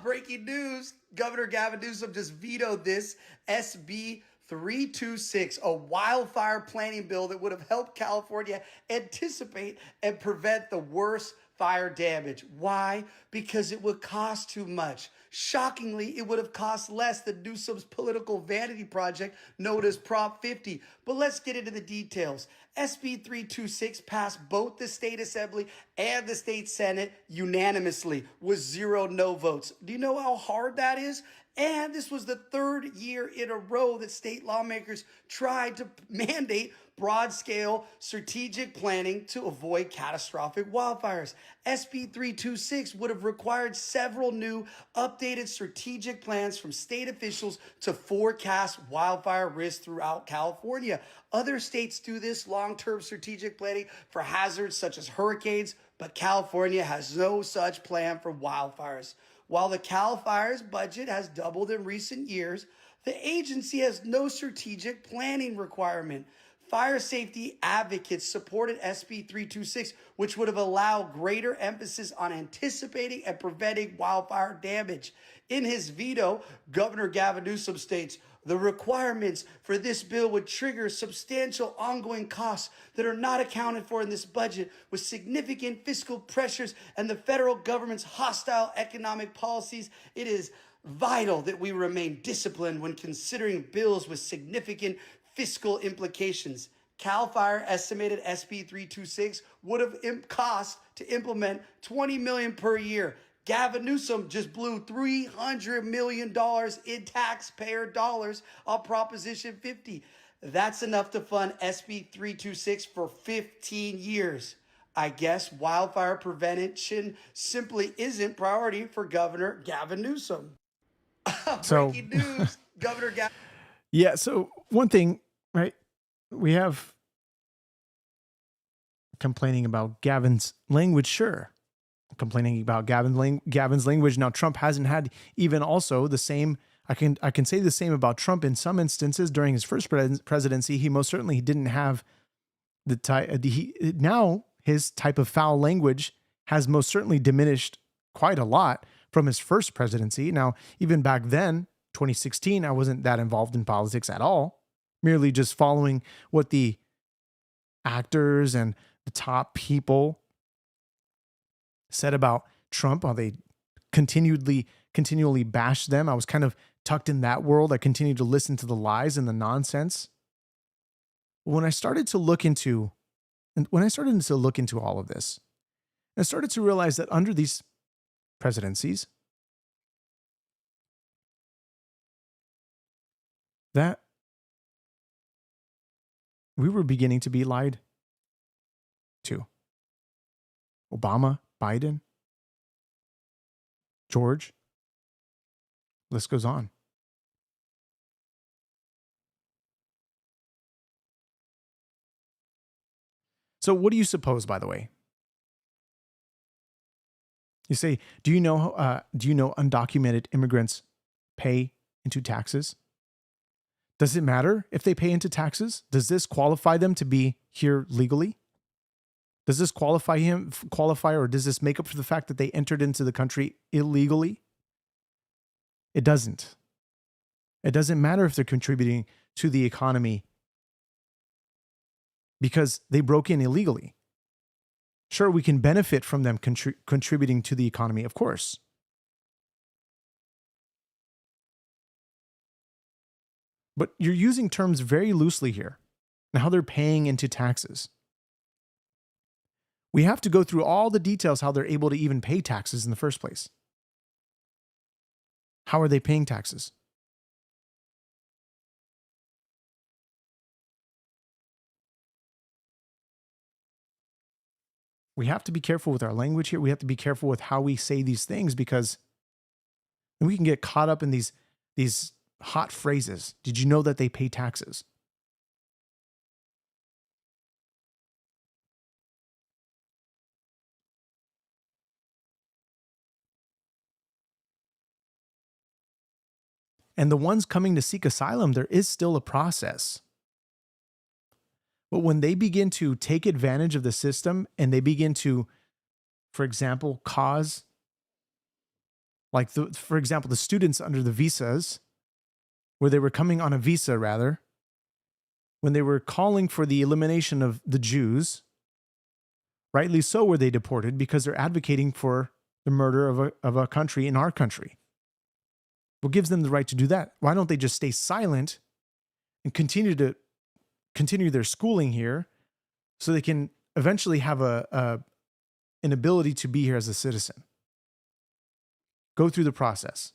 S13: Breaking news, Governor Gavin Newsom just vetoed this SB 326, a wildfire planning bill that would have helped California anticipate and prevent the worst fire damage. Why? Because it would cost too much. Shockingly, it would have cost less than Newsom's political vanity project known as Prop 50. But let's get into the details. SB 326 passed both the state assembly and the state senate unanimously with 0 no votes. Do you know how hard that is? And this was the 3rd year in a row that state lawmakers tried to mandate broad-scale strategic planning to avoid catastrophic wildfires. SB 326 would have required several new updated strategic plans from state officials to forecast wildfire risk throughout California. Other states do this long-term strategic planning for hazards such as hurricanes, but California has no such plan for wildfires. While the Cal Fire's budget has doubled in recent years, the agency has no strategic planning requirement. Fire safety advocates supported SB 326, which would have allowed greater emphasis on anticipating and preventing wildfire damage. In his veto, Governor Gavin Newsom states, the requirements for this bill would trigger substantial ongoing costs that are not accounted for in this budget, with significant fiscal pressures and the federal government's hostile economic policies. It is vital that we remain disciplined when considering bills with significant fiscal implications. Cal Fire estimated SB 326 would have cost to implement $20 million per year. Gavin Newsom just blew $300 million in taxpayer dollars on Proposition 50. That's enough to fund SB 326 for 15 years. I guess wildfire prevention simply isn't priority for Governor Gavin Newsom. Breaking news, Governor Gavin.
S2: Yeah, so one thing, right? We have complaining about Gavin's language, sure. Complaining about Gavin's language. Now, Trump hasn't had even also the same. I can say the same about Trump in some instances during his first presidency. He most certainly didn't have the type. Now his type of foul language has most certainly diminished quite a lot from his first presidency. Now, even back then, 2016, I wasn't that involved in politics at all. Merely just following what the actors and the top people said about Trump, how they continually bashed them. I was kind of tucked in that world. I continued to listen to the lies and the nonsense. When I started to look into all of this, I started to realize that under these presidencies, that we were beginning to be lied to. Obama, Biden, George, list goes on. So what do you suppose, by the way? You say, do you know undocumented immigrants pay into taxes? Does it matter if they pay into taxes? Does this qualify them to be here legally? Does this qualify or does this make up for the fact that they entered into the country illegally? It doesn't. It doesn't matter if they're contributing to the economy because they broke in illegally. Sure, we can benefit from them contributing to the economy, of course. But you're using terms very loosely here and how they're paying into taxes. We have to go through all the details how they're able to even pay taxes in the first place. How are they paying taxes? We have to be careful with our language here. We have to be careful with how we say these things because we can get caught up in these hot phrases. Did you know that they pay taxes? And the ones coming to seek asylum, there is still a process. But when they begin to take advantage of the system and they begin to, for example, cause, for example, the students under the visas, where they were coming on a visa rather, when they were calling for the elimination of the Jews, rightly so were they deported because they're advocating for the murder of a country in our country. What gives them the right to do that? Why don't they just stay silent and continue their schooling here so they can eventually have an ability to be here as a citizen? Go through the process.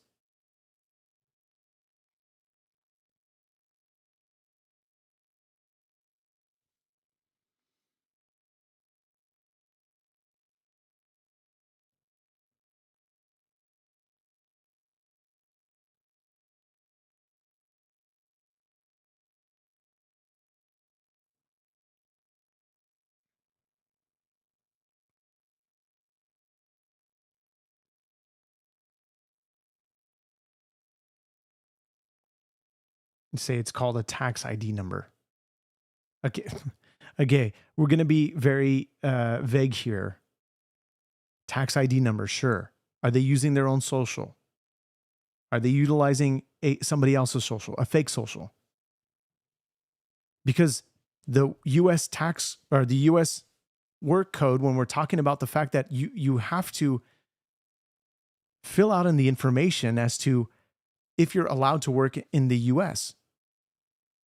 S2: Say it's called a tax ID number. Okay, we're going to be very vague here. Tax ID number, sure. Are they using their own social? Are they utilizing somebody else's social, a fake social? Because the U.S. tax or the U.S. work code, when we're talking about the fact that you have to fill out in the information as to if you're allowed to work in the U.S.,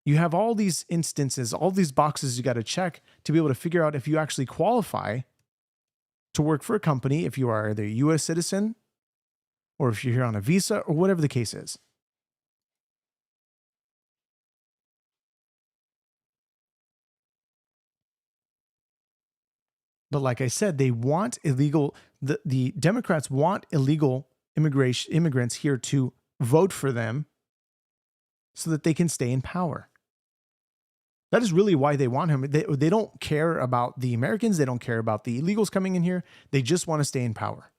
S2: you have all these instances, all these boxes you got to check to be able to figure out if you actually qualify to work for a company, if you are either a U.S. citizen or if you're here on a visa or whatever the case is. But like I said, they want illegal, the Democrats want illegal immigrants here to vote for them so that they can stay in power. That is really why they want him. They don't care about the Americans. They don't care about the illegals coming in here. They just want to stay in power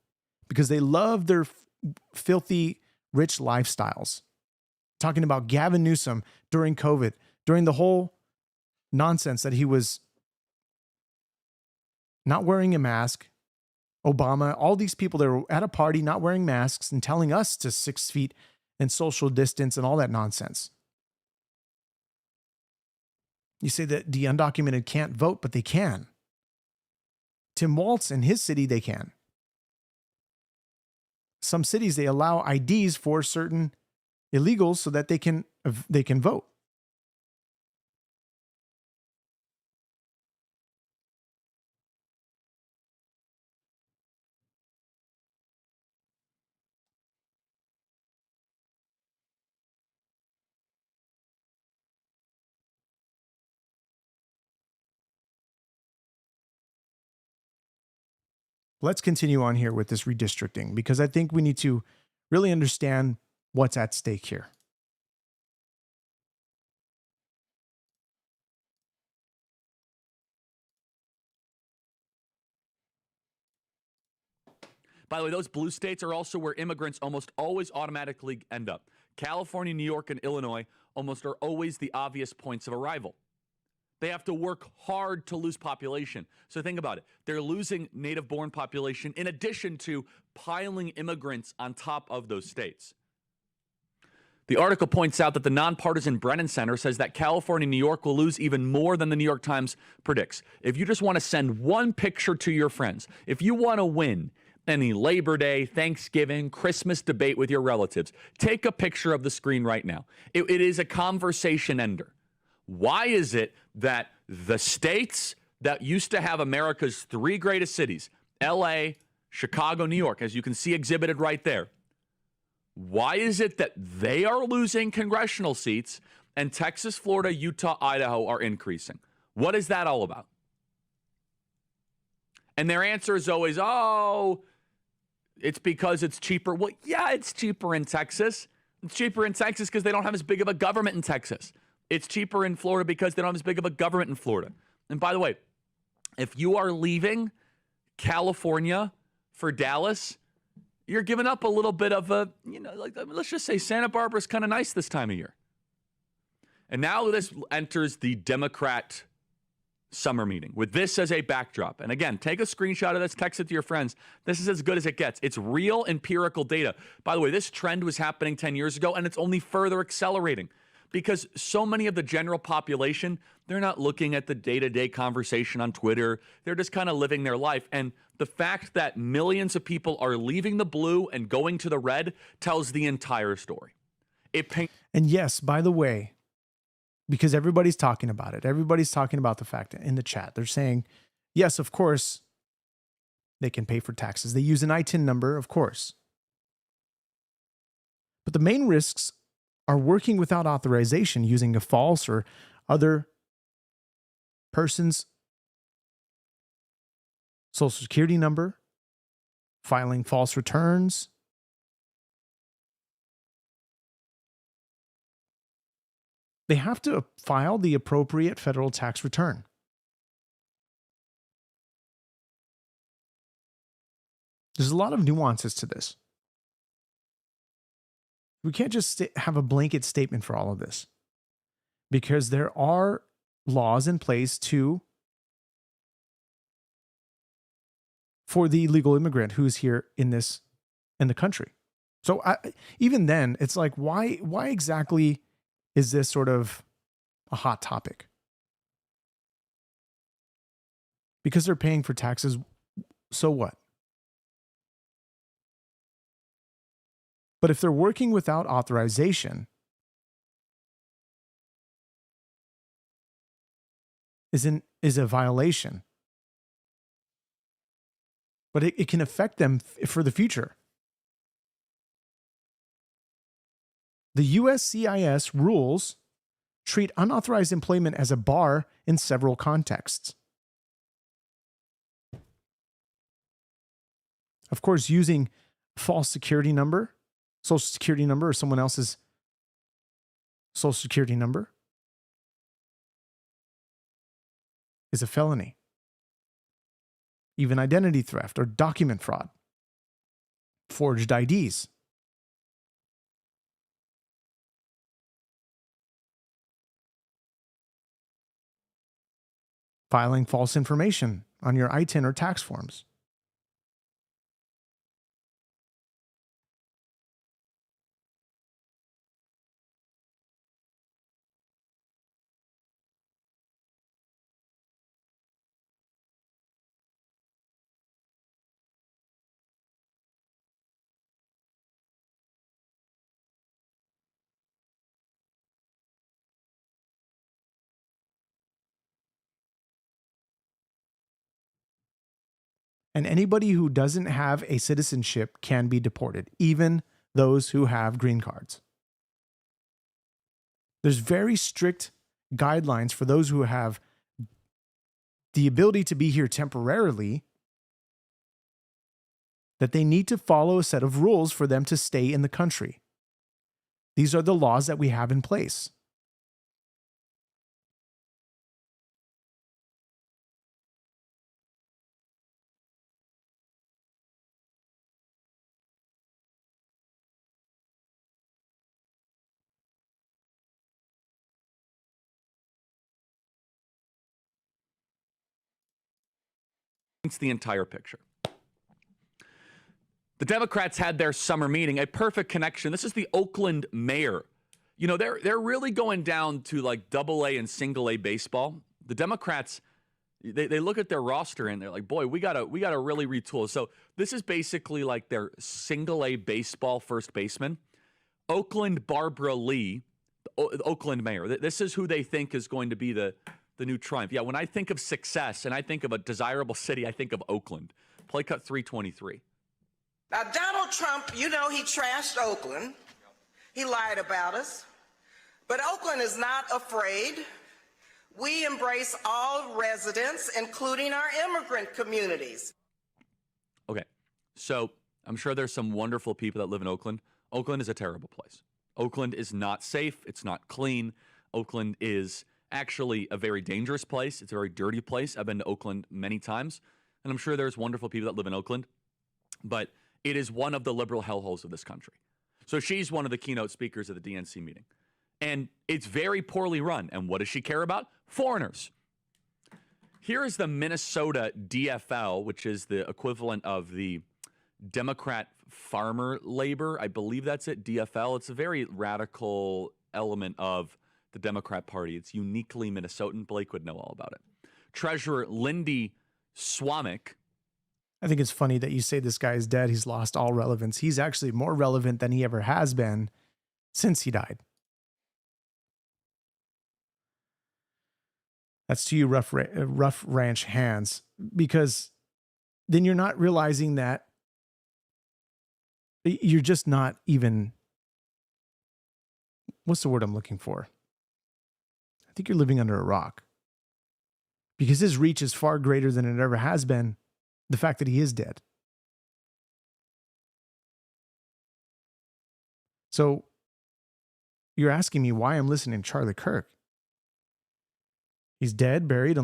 S2: because they love their filthy, rich lifestyles. Talking about Gavin Newsom during COVID, during the whole nonsense that he was not wearing a mask, Obama, all these people that were at a party not wearing masks and telling us to 6 feet and social distance and all that nonsense. You say that the undocumented can't vote, but they can. Tim Walz in his city, they can. Some cities, they allow IDs for certain illegals so that they can vote. let's continue on here with this redistricting, because I think we need to really understand what's at stake here.
S5: By the way, those blue states are also where immigrants almost always automatically end up. California, New York, and Illinois almost are always the obvious points of arrival. They have to work hard to lose population. So think about it. They're losing native-born population in addition to piling immigrants on top of those states. The article points out that the nonpartisan Brennan Center says that California and New York will lose even more than the New York Times predicts. If you just want to send one picture to your friends, if you want to win any Labor Day, Thanksgiving, Christmas debate with your relatives, take a picture of the screen right now. It is a conversation ender. Why is it that the states that used to have America's three greatest cities, LA, Chicago, New York, as you can see exhibited right there, why is it that they are losing congressional seats and Texas, Florida, Utah, Idaho are increasing? What is that all about? And their answer is always, oh, it's because it's cheaper. Well, yeah, it's cheaper in Texas. It's cheaper in Texas because they don't have as big of a government in Texas. It's cheaper in Florida because they don't have as big of a government in Florida. And by the way, if you are leaving California for Dallas, you're giving up a little bit of a, let's just say Santa Barbara's kind of nice this time of year. And now this enters the Democrat summer meeting with this as a backdrop. And again, take a screenshot of this, text it to your friends. This is as good as it gets. It's real empirical data. By the way, this trend was happening 10 years ago, and it's only further accelerating. Because so many of the general population, they're not looking at the day-to-day conversation on Twitter. They're just kind of living their life. And the fact that millions of people are leaving the blue and going to the red tells the entire story.
S2: And yes, by the way, because everybody's talking about it, everybody's talking about the fact in the chat, they're saying, yes, of course, they can pay for taxes. They use an ITIN number, of course. But the main risks are working without authorization, using a false or other person's social security number, filing false returns, they have to file the appropriate federal tax return. There's a lot of nuances to this. We can't just have a blanket statement for all of this, because there are laws in place for the illegal immigrant who's here in the country. So even then, it's like, why exactly is this sort of a hot topic? Because they're paying for taxes, so what? But if they're working without authorization, is a violation. But it can affect them for the future. The USCIS rules treat unauthorized employment as a bar in several contexts. Of course, using false security number, social security number, or someone else's social security number is a felony. Even identity theft or document fraud, forged IDs. Filing false information on your ITIN or tax forms. And anybody who doesn't have a citizenship can be deported, even those who have green cards. There's very strict guidelines for those who have the ability to be here temporarily that they need to follow a set of rules for them to stay in the country. These are the laws that we have in place.
S5: It's the entire picture. The Democrats had their summer meeting, a perfect connection. This is the Oakland mayor. You know, they're really going down to like AA and single A baseball. The Democrats, they look at their roster and they're like, boy, we gotta really retool. So this is basically like their single A baseball first baseman. Oakland Barbara Lee, the Oakland mayor. This is who they think is going to be the new triumph. Yeah, when I think of success and I think of a desirable city, I think of Oakland. Play cut 323.
S14: Now, Donald Trump, you know, he trashed Oakland. He lied about us. But Oakland is not afraid. We embrace all residents, including our immigrant communities.
S5: Okay, so I'm sure there's some wonderful people that live in Oakland. Oakland is a terrible place. Oakland is not safe. It's not clean. Oakland is actually a very dangerous place. It's a very dirty place. I've been to Oakland many times, and I'm sure there's wonderful people that live in Oakland, but it is one of the liberal hellholes of this country. So she's one of the keynote speakers at the DNC meeting, and it's very poorly run. And what does she care about? Foreigners. Here is the Minnesota DFL, which is the equivalent of the Democrat Farmer Labor. I believe that's it, DFL. It's a very radical element of the Democrat Party. It's uniquely Minnesotan. Blake would know all about it. Treasurer Lindy Swamick.
S2: I think it's funny that you say this guy is dead. He's lost all relevance. He's actually more relevant than he ever has been since he died. That's to you, rough ranch hands, because then you're not realizing that you're just not even, what's the word I'm looking for? I think you're living under a rock, because his reach is far greater than it ever has been. The fact that he is dead. So you're asking me why I'm listening to Charlie Kirk. He's dead, buried,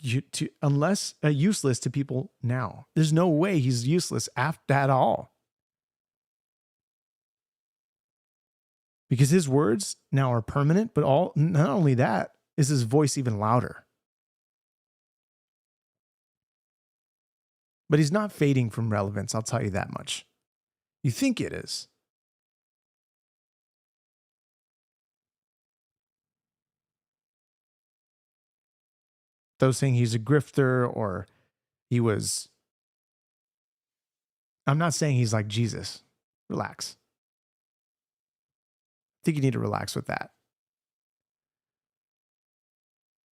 S2: useless to people now. There's no way he's useless at all. Because his words now are permanent, but not only that, is his voice even louder. But he's not fading from relevance, I'll tell you that much. You think it is. Those saying he's a grifter or he was... I'm not saying he's like Jesus. Relax. I think you need to relax with that.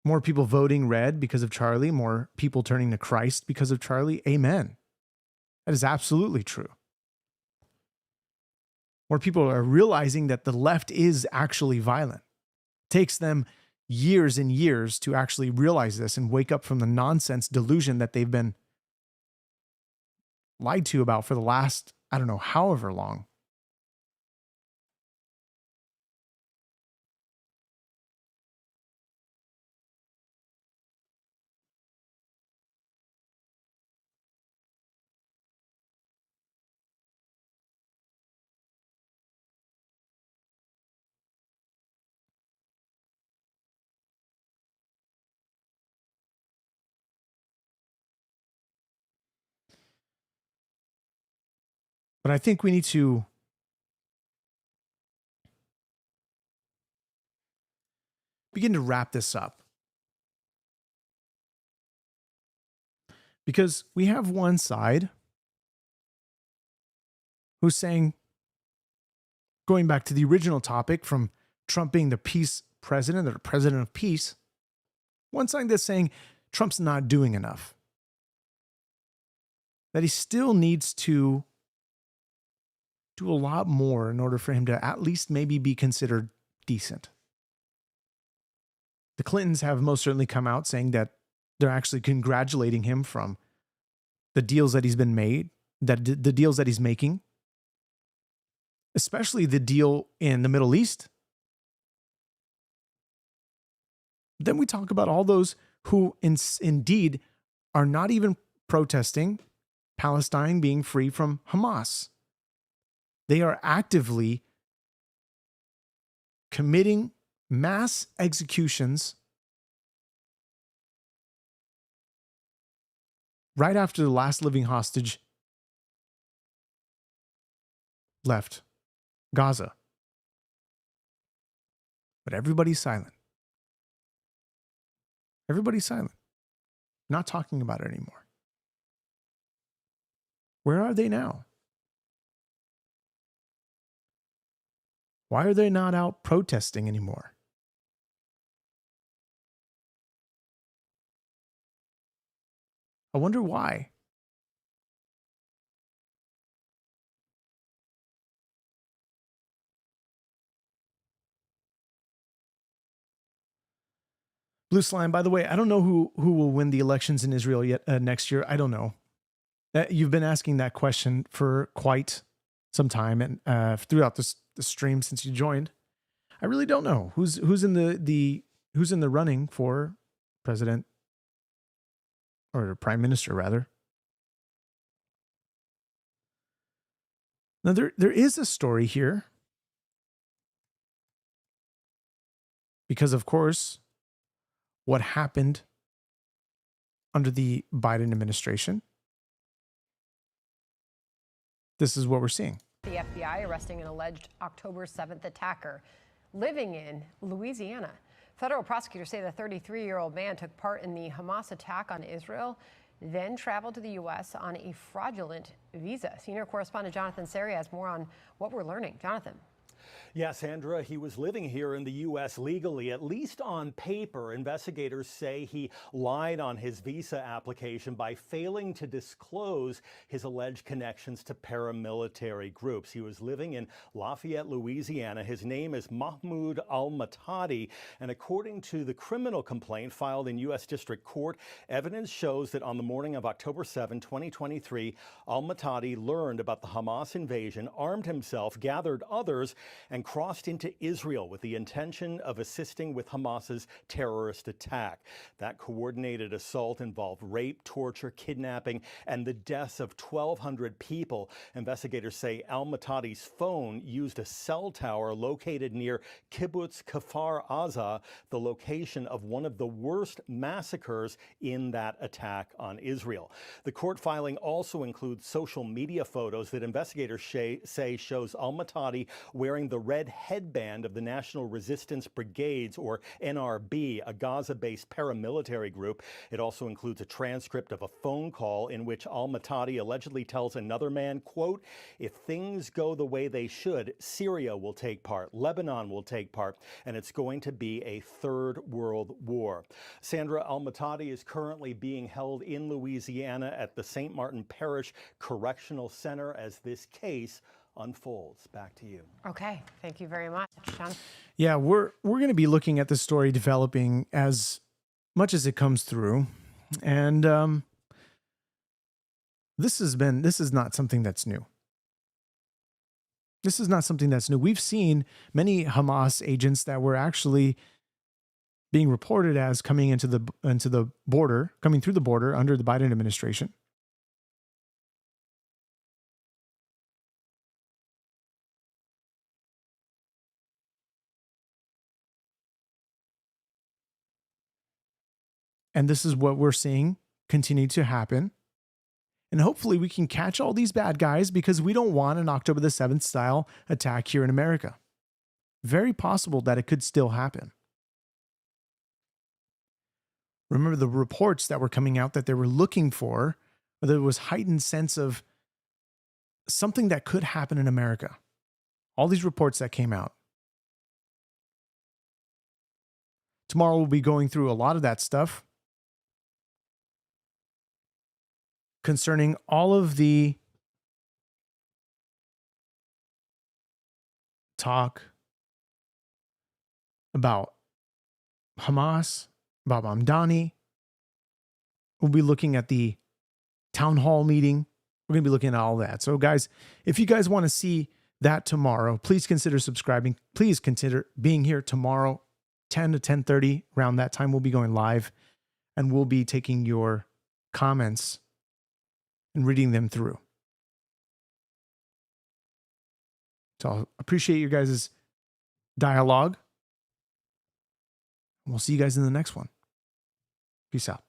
S2: More people voting red because of Charlie, more people turning to Christ because of Charlie. Amen. That is absolutely true. More people are realizing that the left is actually violent. It takes them years and years to actually realize this and wake up from the nonsense delusion that they've been lied to about for the last, I don't know, however long. But I think we need to begin to wrap this up. Because we have one side who's saying, going back to the original topic from Trump being the peace president or president of peace, one side that's saying Trump's not doing enough. That he still needs to do a lot more in order for him to at least maybe be considered decent. The Clintons have most certainly come out saying that they're actually congratulating him from the deals that he's been made that the deals that he's making, especially the deal in the Middle East. Then we talk about all those who indeed are not even protesting Palestine being free from Hamas. They are actively committing mass executions right after the last living hostage left Gaza. But everybody's silent. Everybody's silent. Not talking about it anymore. Where are they now? Why are they not out protesting anymore? I wonder why. Blue Slime, by the way, I don't know who will win the elections in Israel yet next year. I don't know. You've been asking that question for quite some time and throughout the stream since you joined. I really don't know who's in the running for president or prime minister rather. Now there is a story here because of course what happened under the Biden administration. This is what we're seeing.
S15: The FBI arresting an alleged October 7th attacker living in Louisiana. Federal prosecutors say the 33-year-old man took part in the Hamas attack on Israel, then traveled to the U.S. on a fraudulent visa. Senior correspondent Jonathan Seri has more on what we're learning. Jonathan.
S16: Yes, Sandra, he was living here in the U.S. legally, at least on paper. Investigators say he lied on his visa application by failing to disclose his alleged connections to paramilitary groups. He was living in Lafayette, Louisiana. His name is Mahmoud al-Matadi, and according to the criminal complaint filed in U.S. District Court, evidence shows that on the morning of October 7, 2023, al-Matadi learned about the Hamas invasion, armed himself, gathered others, and crossed into Israel with the intention of assisting with Hamas's terrorist attack. That coordinated assault involved rape, torture, kidnapping, and the deaths of 1,200 people. Investigators say al-Matadi's phone used a cell tower located near Kibbutz Kfar Aza, the location of one of the worst massacres in that attack on Israel. The court filing also includes social media photos that investigators say shows al-Matadi wearing the red headband of the National Resistance Brigades, or NRB, a Gaza-based paramilitary group. It also includes a transcript of a phone call in which al-Matadi allegedly tells another man, quote, "If things go the way they should, Syria will take part, Lebanon will take part, and it's going to be a third world war." Sandra, al-Matadi is currently being held in Louisiana at the St. Martin Parish Correctional Center as this case unfolds. Back to you.
S15: Okay, thank you very much, John.
S2: Yeah, we're going to be looking at the story developing as much as it comes through, and this is not something that's new. This is not something that's new. We've seen many Hamas agents that were actually being reported as coming into the border, coming through the border under the Biden administration. And this is what we're seeing continue to happen. And hopefully we can catch all these bad guys because we don't want an October the 7th style attack here in America. Very possible that it could still happen. Remember the reports that were coming out that they were looking for, or there was heightened sense of something that could happen in America. All these reports that came out. Tomorrow we'll be going through a lot of that stuff concerning all of the talk about Hamas, about Mamdani. We'll be looking at the town hall meeting We're going to be looking at all that. So guys, if you guys want to see that tomorrow, please consider subscribing. Please consider being here tomorrow, 10 to 10:30. Around that time, we'll be going live and we'll be taking your comments and reading them through. So I appreciate you guys' dialogue. We'll see you guys in the next one. Peace out.